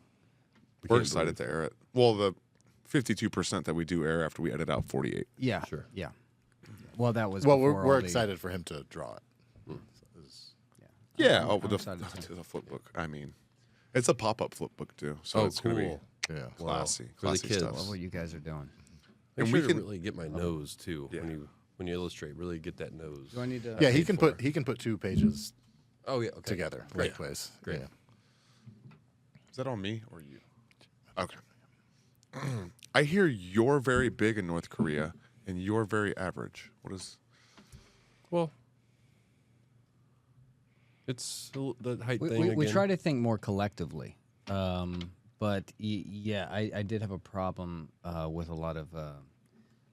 We're excited to air it. Well, the 52% that we do air after we edit out 48. Yeah. Sure. Yeah. Well, that was well, before we're all the- excited for him to draw it. Yeah. I'm Oh, the excited too. flip book. I mean, it's a pop-up flip book too, so Oh, it's gonna be cool. Yeah. classy. For the Classy kids. I love stuff. what you guys are doing. Make And sure we to can- really get my nose too Yeah. when you illustrate. Really get that nose. Do I need to? Yeah, he paid can for. put 2 pages Oh yeah. Okay. together. Great. Right place. Great. Yeah. Is that on me or you? Okay. I hear you're very big in North Korea and you're very average. What is? Well, It's the height We, thing we, again. we try to think more collectively, but yeah, I did have a problem with a lot of.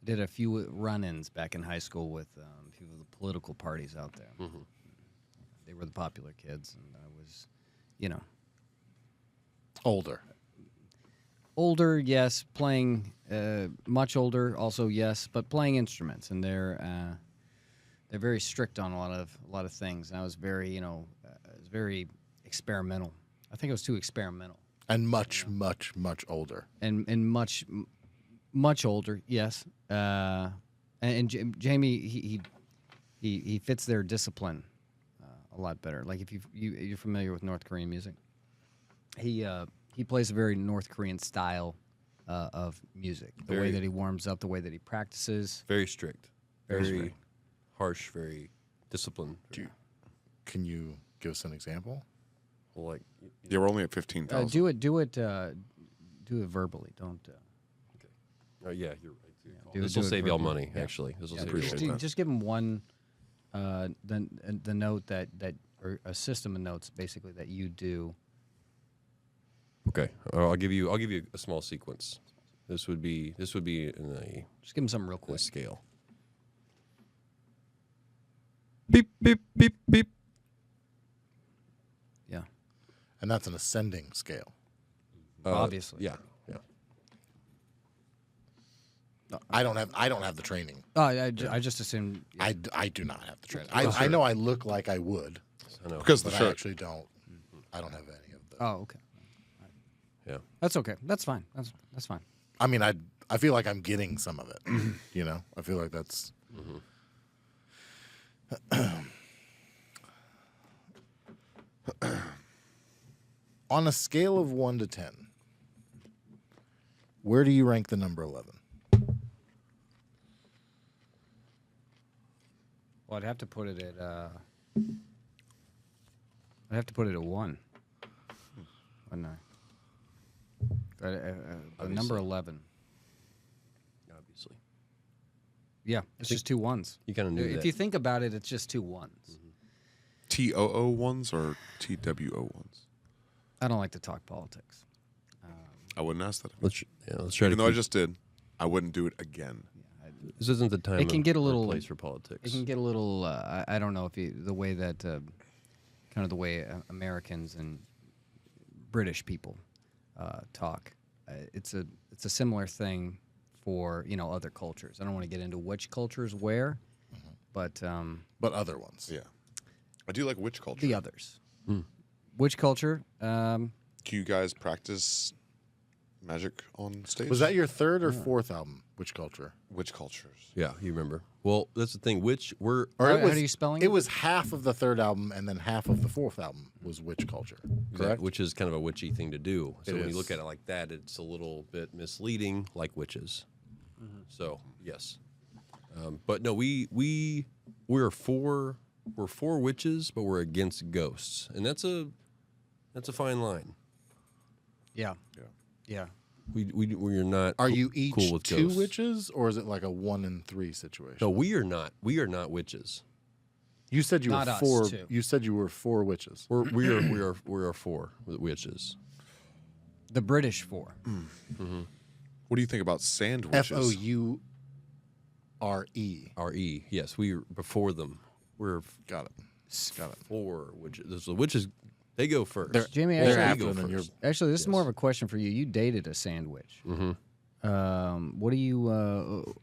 Did a few run-ins back in high school with a few of the political parties out there. Mm-hmm. They were the popular kids, and I was, you know, older, yes, playing much older, also yes, but playing instruments, and they're very strict on a lot of things. And I was very, I was very experimental. I think I was too experimental. And much older. And much older, yes. Jamie, he fits their discipline a lot better. Like if you're familiar with North Korean music, he plays a very North Korean style of music. The way that he warms up, the way that he practices. Very strict. Very Very strict. harsh, very disciplined. Can you give us an example? Well, like, Yeah, we're only at 15,000. Do it verbally. Don't. oh yeah, you're right. do This it- will do it save y'all verbally. money. Yeah. Actually, this will Yeah, save appreciate y'all money. that. just give him one, the note that or a system of notes basically that you do. Okay, I'll give you a small sequence. This would be in a Just give him something real a quick. scale. Beep beep beep beep. Yeah, And that's an ascending scale. obviously. Yeah. I don't have the training. Oh, I just assumed. I do not have the training. I know I look like I would, I know. Because of but the I shirt. actually don't. I don't have any of the. Oh, okay. Yeah. That's okay. That's fine. That's fine. I mean, I feel like I'm getting some of it. You know, I feel like that's. On a scale of 1 to 10, where do you rank the number 11? Well, I'd have to put it at. I'd have to put it at 1. Wouldn't I? The number 11. Obviously, Yeah, it's just 2 1s. you kind of knew If that. you think about it, it's just 2 1s. TOO ones or TWO ones? I don't like to talk politics. I wouldn't ask that. Let's try Even to. though I Keep, just did, I wouldn't do it again. this isn't the time. It can get a or little- place for politics. It can get a little. I don't know if the way that kind of the way Americans and British people talk. It's a similar thing for other cultures. I don't want to get into which cultures where, but But other ones. Yeah. I do like witch culture. the others. Which culture? Do you guys practice magic on stage? Was that your third or fourth album? Which culture? Witch cultures. Yeah, you remember. Well, that's the thing. Which we're Or How do you spelling it? it? Was half of the third album, and then half of the fourth album was Witch Culture. Correct. which is kind of a witchy thing to do. So It when you is. look at it like that, it's a little bit misleading, like witches. So yes, but no, we're for witches, but we're against ghosts, and that's a fine line. Yeah. Yeah. Yeah. We're not. Are you each cool with 2 ghosts. witches, or is it like a 1 and 3 situation? No, we are not. We are not witches. You said you Not were us, 4. too. You said you were 4 witches. We are for witches. The British 4. What do you think about sand witches? FOURE. R.E. Yes, we are before them. We're Got it. Got it. for witches. The witches, they go first. Jamie, They're actually, after go them, and you're first. Actually, this is more of a question for you. You dated a sandwich. What do you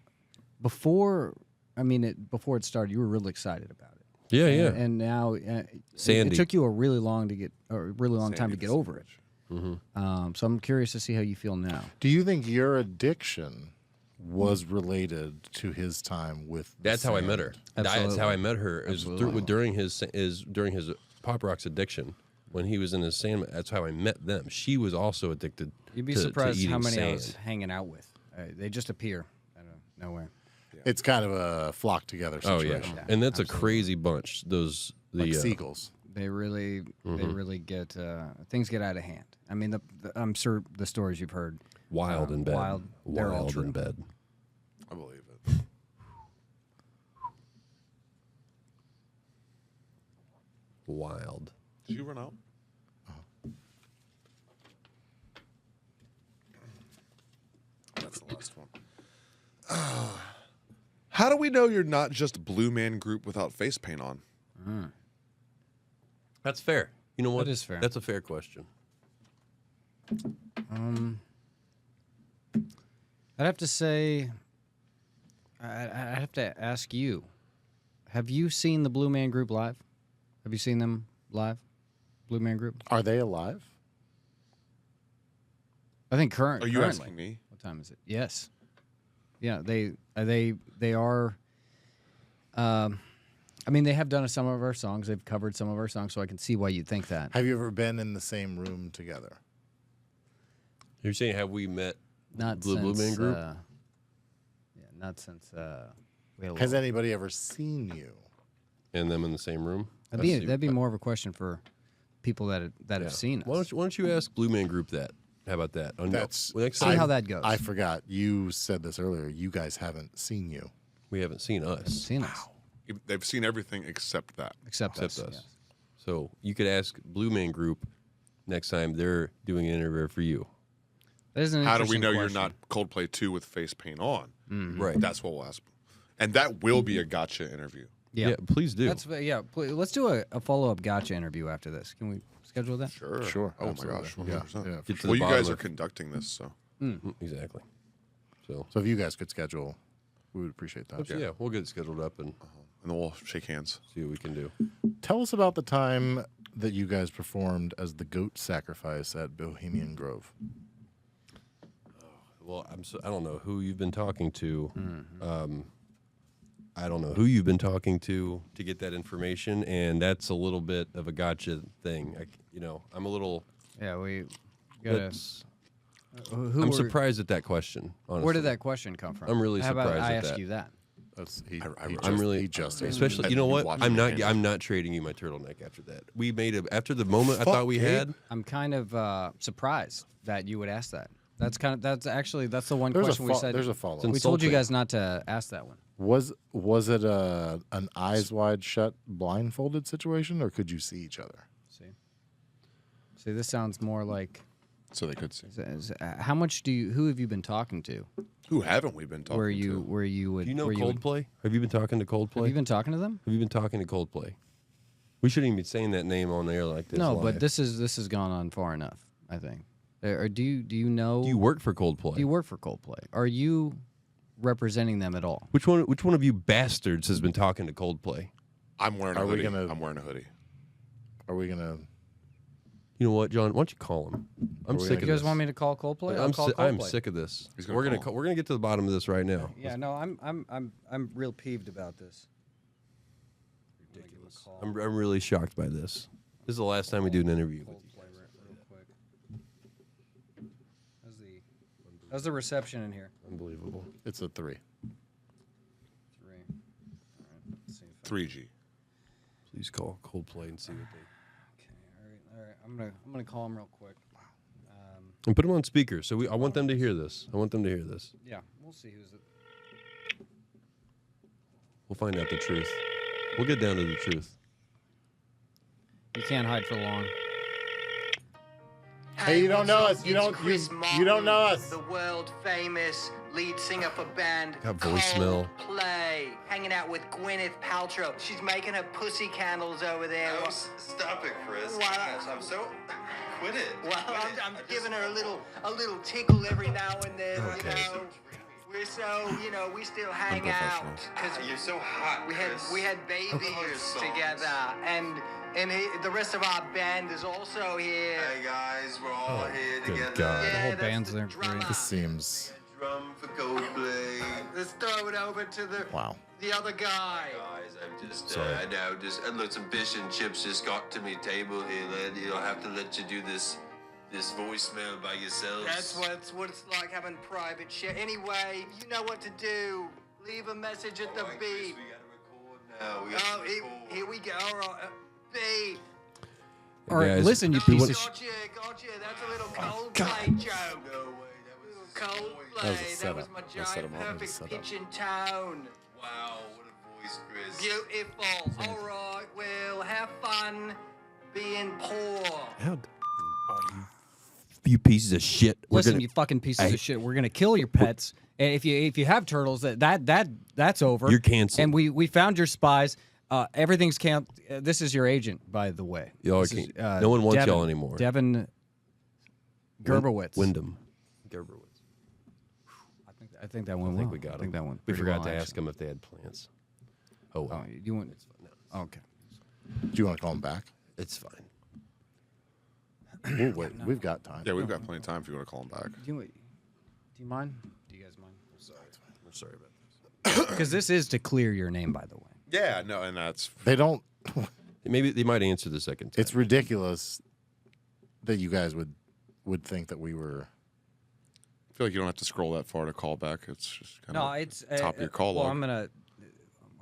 before? I mean, before it started, you were really excited about it. Yeah, yeah. And now Sandy. it took you a really long time to Sandy get the over it. So I'm curious to see how you feel now. Do you think your addiction was related to his time with? the That's how I met her. sand? That's how I Absolutely. met her. Is during his pop rocks addiction. When he was in his sand, that's how I met them. She was also addicted. You'd be to surprised eating how many sand. I was hanging out with. They just appear out of nowhere. It's kind of a flock together Oh situation. yeah, and that's a crazy bunch. Those Like seagulls. They really get things get out of hand. I mean, I'm sure the stories you've heard. wild in bed. Wild. They're all Wild true. in bed. I believe it. wild. Did you run out? That's the last one. How do we know you're not just Blue Man Group without face paint on? That's fair. You know what? That is fair. That's a fair question. I'd have to say, I'd have to ask you, have you seen the Blue Man Group live? Have you seen them live? Blue Man Group? Are they alive? I think Are you currently. asking me? What time is it? Yes. Yeah, they are. I mean, they have done some of our songs. They've covered some of our songs, so I can see why you'd think that. Have you ever been in the same room together? You're saying, have we met Not Blue since, Man Group? Yeah, not since. We had a Has little- anybody ever seen you? and them in the same room? that'd be more of a question for people that have seen us. Why don't you ask Blue Man Group that? How about that? That's next See time how that goes. I forgot. You said this earlier. You guys haven't seen you. we haven't seen us. Seen us, They've seen everything except that. except us. Except us. yes. So you could ask Blue Man Group next time they're doing an interview for you. That is an How do we interesting know question. you're not Coldplay 2 with face paint on? Right. That's what we'll ask. And that will be a gotcha interview. Yeah, please do. Let's do a follow up gotcha interview after this. Can we schedule that? Sure. Oh absolutely. my gosh. Yeah, 100%. yeah. Get to Well, the you bottom guys are of- conducting this, so. Exactly. So So if you guys could schedule, we would appreciate that. yeah, we'll get it scheduled up and And then we'll shake hands. see what we can do. Tell us about the time that you guys performed as the goat sacrifice at Bohemian Grove. Well, I don't know who you've been talking to. I don't know who you've been talking to get that information, and that's a little bit of a gotcha thing. I'm a little. Yeah, we gotta. that's- Who I'm were- surprised at that question. Honestly. Where did that question come from? I'm really How about surprised I at ask that. you that? That's I'm just especially. And You know you what? watch I'm it not. again. I'm not trading you my turtleneck after that. We made after the moment I Fuck, thought we Gabe. had. I'm kind of surprised that you would ask that. That's the one There's question we said. There's a follow. Since- We told you insulting. guys not to ask that one. Was it an eyes wide shut blindfolded situation, or could you see each other? See, this sounds more like. So they could see. How much who have you been talking to? Who haven't we been talking Where to? you would? Do you know where would- Coldplay? Have you been talking to Coldplay? Have you been talking to them? Have you been talking to Coldplay? We shouldn't even be saying that name on air like this. No, live. but this has gone on far enough. I think. Or do you know? Do you work for Coldplay? Do you work for Coldplay? Are you representing them at all? Which one of you bastards has been talking to Coldplay? I'm wearing a Are we hoodie. gonna- I'm wearing a hoodie. Are we gonna? You know what, John? Why don't you call him? I'm Are we sick gonna- of You guys this. want me to call Coldplay? I'll I'm call I'm Coldplay. sick of this. He's gonna We're gonna call. we're gonna get to the bottom of this right now. Yeah, no, I'm real peeved about this. Ridiculous. I'm really shocked by this. This is the last time we do an interview with you. Real quick. How's the reception in here? Unbelievable. It's a 3. 3. All right, let's see if I- 3G. Please call Coldplay and see what they. Okay, all right. I'm gonna call him real quick. And put them on speaker. So I want them to hear this. I want them to hear this. Yeah, we'll see who's it. Oh, We'll find out the truth. We'll get down to the truth. You can't hide for long. Hey, you don't know what's us. up? You It's don't- Chris you don't Martin, know us. The world famous lead singer for band Got voicemail. Coldplay, hanging out with Gwyneth Paltrow. She's making her pussy candles over there. Oh, stop it, Chris. Well, Gosh, I'm so. Quit it. Well, Quit it. I'm I just- giving her a little tickle every now and then. Okay. You know, we're so we still hang out because You're so hot, we Chris. had call your babies songs. together, and the rest of our band is also here. Hey guys, we're all here good together. God. The whole that's band's the there. drummer. This seems Drum for Coldplay. Let's throw it over to wow. the other guy. Guys, I'm just, Sorry. I know, look, some fish and chips just got to me table here. I'll have to let you do this voicemail by yourselves. That's what it's like having private shit. Anyway, you know what to do. Leave a message at the All right, Chris, beep. we gotta record now. We Oh, gotta record. here we go. All right, beep. All right, Guys, listen, you do piece what- of shit. Gotcha. That's a little Coldplay joke. No way, that was Coldplay. That was a That setup. was my I set giant him up. That was a perfect setup. pitch in town. wow, what a voice, Chris. Beautiful. All right, well, have fun being poor. You pieces of shit. Listen, you fucking pieces of shit. We're gonna kill your pets. And if you have turtles, that's over. You're canceled. And we found your spies. Everything's this is your agent, by the way. Y'all This is, can't- no one wants Devin, y'all anymore. Devin Gerbowitz. Wyndham. Gerberwitz. I think that went I well. think we got I think them. that went. We pretty forgot well, to ask actually. them if they had plants. Oh, well. Oh, you want? Okay. Do you want to call him back? It's fine. We'll wait. We've got time. Yeah, we've got plenty of time if you want to call him back. Do you mind? Do you guys mind? I'm sorry about this. Because this is to clear your name, by the way. Yeah, no, and that's They don't. Maybe they might answer the second time. It's ridiculous that you guys would think that we were. I feel like you don't have to scroll that far to call back. It's just kind No, of it's top of your call well, log. I'm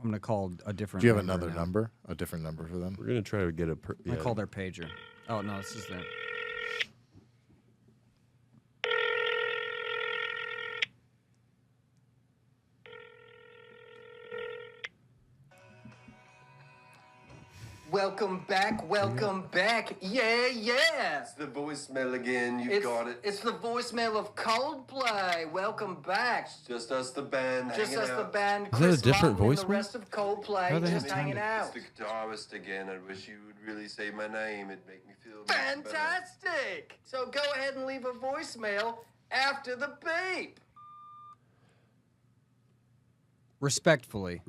gonna call a different. Do you have number another now. number? A different number for them? We're gonna try to get a. I call their pager. Oh no, this is their. Welcome back, welcome back. Yeah, yeah. It's the voicemail again. You've It's, got it. it's the voicemail of Coldplay. Welcome back. Just us, the band, Just hanging us, the out. band, Is that a Chris different Martin, and the voicemail? rest of Coldplay, How they just have time hanging to- out. It's the guitarist again. I wish you would really say my name. It'd make me feel much better. Fantastic. So go ahead and leave a voicemail after the beep. Respectfully,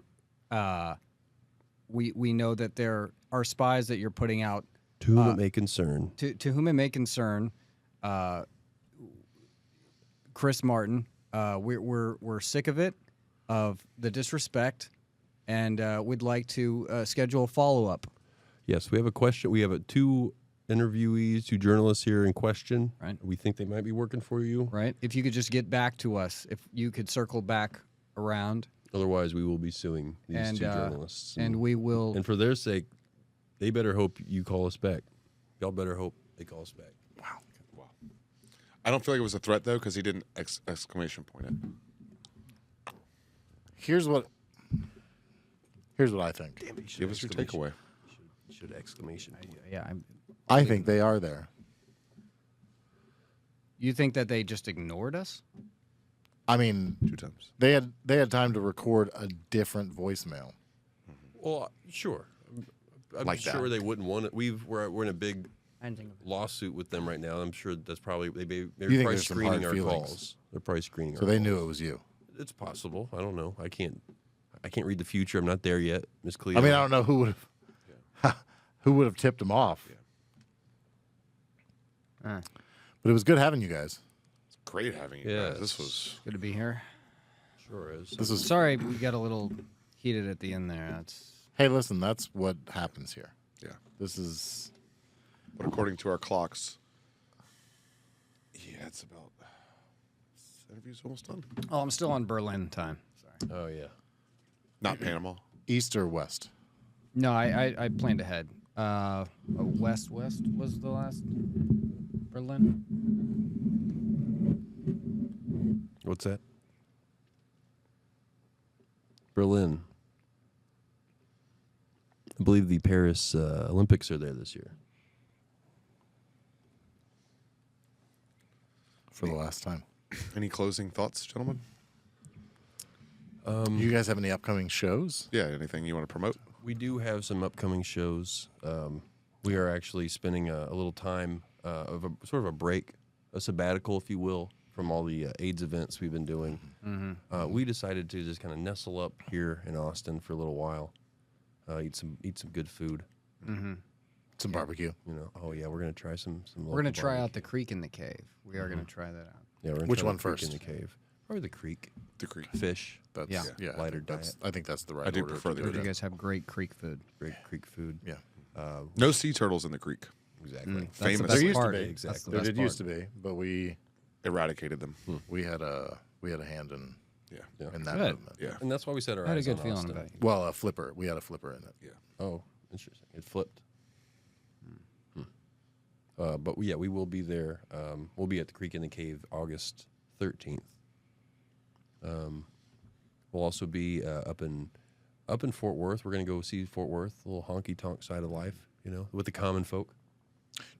we know that there are spies that you're putting out To whom it may concern. to whom it may concern. Chris Martin, we're sick of it, of the disrespect, and we'd like to schedule a follow up. Yes, we have a question. We have two interviewees, two journalists here in question. Right. We think they might be working for you. Right? If you could just get back to us, if you could circle back around, Otherwise, we will be suing these and two journalists. and we will. And for their sake, they better hope you call us back. Y'all better hope they call us back. Wow. I don't feel like it was a threat though because he didn't exclamation point it. Here's what I think. Give us your takeaway. Should exclamation. Yeah. I think they are there. You think that they just ignored us? I mean, 2 times. they had time to record a different voicemail. Well, sure. I'm Like sure that. they wouldn't want it. We're in a big I didn't think of it. lawsuit with them right now. I'm sure that's probably they're You think probably there's some hard screening our feelings? calls. They're probably screening. So our they calls. knew it was you. It's possible. I don't know. I can't read the future. I'm not there yet, Miss Cleo. I mean, I don't know who would have tipped them off. Uh, But it was good having you guys. It's great having you Yeah, guys. This it's- was good to be here. Sure is. This was Sorry, we got a little heated at the end there. That's Hey, listen, that's what happens here. yeah. This is But according to our clocks, yeah, it's about this interview's almost done. oh, I'm still on Berlin time. Sorry. Oh yeah. Not Panama. east or west. No, I planned ahead. West was the last Berlin. What's that? Berlin. I believe the Paris Olympics are there this year. For the last time. Any closing thoughts, gentlemen? You guys have any upcoming shows? Yeah, anything you want to promote? We do have some upcoming shows. We are actually spending a little time of sort of a break, a sabbatical, if you will, from all the AIDS events we've been doing. We decided to just kind of nestle up here in Austin for a little while, eat some good food. Some barbecue. You know, oh yeah, we're gonna try some. We're gonna try out the creek in the cave. We are gonna try that out. Yeah, we're gonna Which try one the creek first? In the cave, probably the creek. The Creek. Fish, That's Yeah. yeah. Lighter I think that's the right I do order prefer to the do You it. guys have great creek food. great creek food. Yeah. No sea turtles in the creek. Exactly. That's Famous. the There best used to part. be. That's the Exactly. There best did part. used to be, but we Eradicated them. had a hand in Yeah. Yeah. that Good. movement. Yeah. And that's why we set our I had a eyes good on feeling Austin. about you. Well, a flipper. We had a flipper in it. Yeah. Oh, interesting. It flipped. But yeah, we will be there. We'll be at the Creek in the Cave August 13th. We'll also be up in Up in Fort Worth, we're going to go see Fort Worth, a little honky tonk side of life, with the common folk.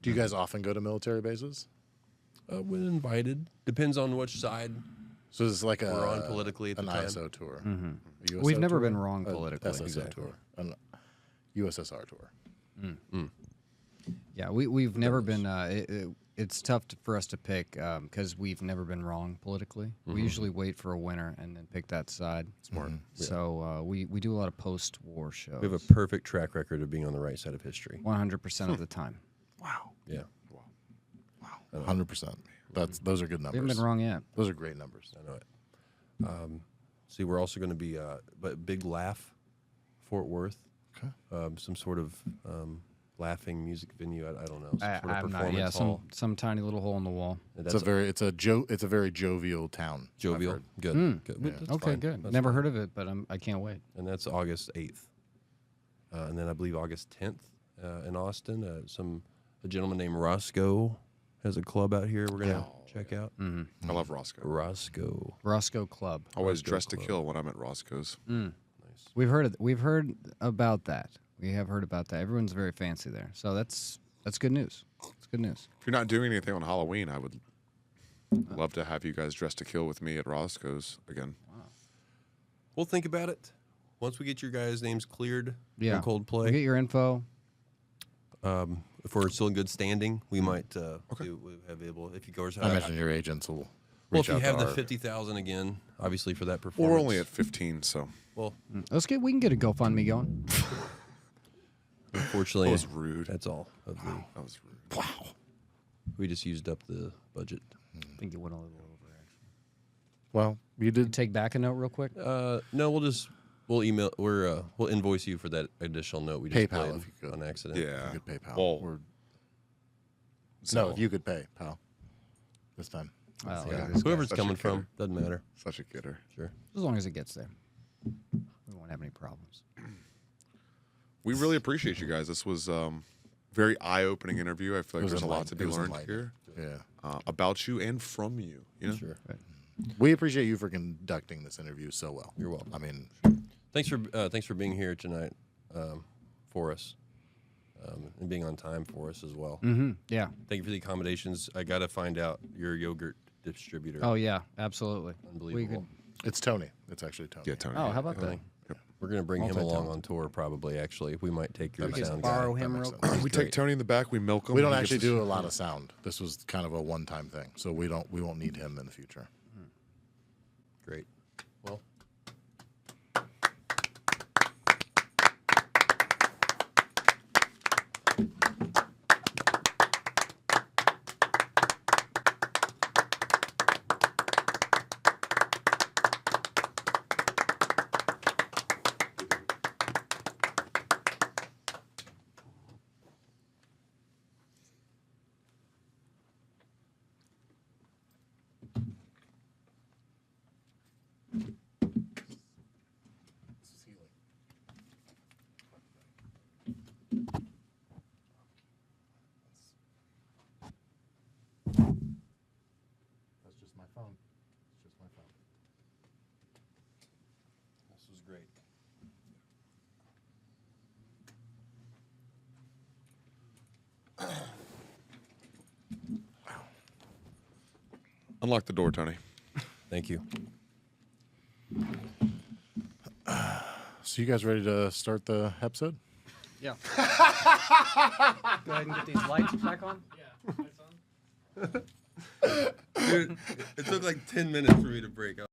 Do you guys often go to military bases? When invited, depends on which side So it's like we're on politically at the an time. ISO tour. Mm-hmm. A USO We've never tour? been wrong A politically. SSO Exactly. tour. An USSR tour. Yeah, we've never been. It's tough for us to pick because we've never been wrong politically. We usually wait for a winner and then pick that side. Smart. So we do a lot of post-war shows. We have a perfect track record of being on the right side of history. 100% of the time. Wow. Yeah. 100%. Those are good numbers. We haven't been wrong yet. Those are great numbers. I know it. See, we're also going to be but Big Laugh, Fort Worth. Okay. Some sort of laughing music venue. I don't know. Some sort of I'm not. performance Yeah, hall. some tiny little hole in the wall. And It's that's a very jovial town. I've jovial. heard. Good. Good. Yeah. That's Okay, fine. good. That's Never fine. heard of it, but I can't wait. And that's August 8th. And then I believe August 10th in Austin. A gentleman named Roscoe has a club out here we're going to check out. I love Roscoe. Roscoe. Roscoe Club. Always Roscoe dressed to Club. kill when I'm at Roscoe's. Nice. We've heard about that. We have heard about that. Everyone's very fancy there. So that's good news. It's good news. If you're not doing anything on Halloween, I would love to have you guys dressed to kill with me at Roscoe's again. We'll think about it. Once we get your guys' names cleared Yeah. from Coldplay. We'll get your info. If we're still in good standing, we might have able if you guys I imagine your agents will well, reach if you out have to the our- 50,000 again, obviously for that Well, performance. we're only at 15, so well, We can get a GoFundMe going. unfortunately, that was rude. that's all. Of the, That was rude. we just used up the budget. I think it went a little over. Actually. Well, you did. Take back a note real quick. No, we'll email. We'll invoice you for that additional note we just PayPal played if you could. on accident. Yeah. You could pay, pal. Well, Or- so- no, if you could pay, pal. This time. Well, Yeah. this guy- Whoever's Such a coming from kidder. doesn't matter. Such a kidder. Sure. as long as it gets there, we won't have any problems. We really appreciate you guys. This was very eye-opening interview. I feel It like was there's a lot to be it was learned enlightening. here Yeah. about you and from you. You know? Sure. We appreciate you for conducting this interview so well. You're welcome. I mean, Thanks for being here tonight for us and being on time for us as well. Mm-hmm. Yeah. Thank you for the accommodations. I got to find out your yogurt distributor. Oh yeah. Absolutely. Unbelievable. it's Tony. It's actually Tony. Yeah, Tony. Oh, how about that? We're gonna bring him along Multi-talented. on tour probably. Actually, we might take your That makes sound sense. guy. Borrow That him makes real sense. quick. We take Tony in the back. We milk him. We don't he actually gets do a lot of sound. This was kind of a one-time thing, so we won't need him in the future. Great. Well, That's just my phone. It's just my phone. this was great. Unlock the door, Tony. Thank you. So you guys ready to start the episode? Yeah. Go ahead and get these lights back on. Dude, it took like 10 minutes for me to break up.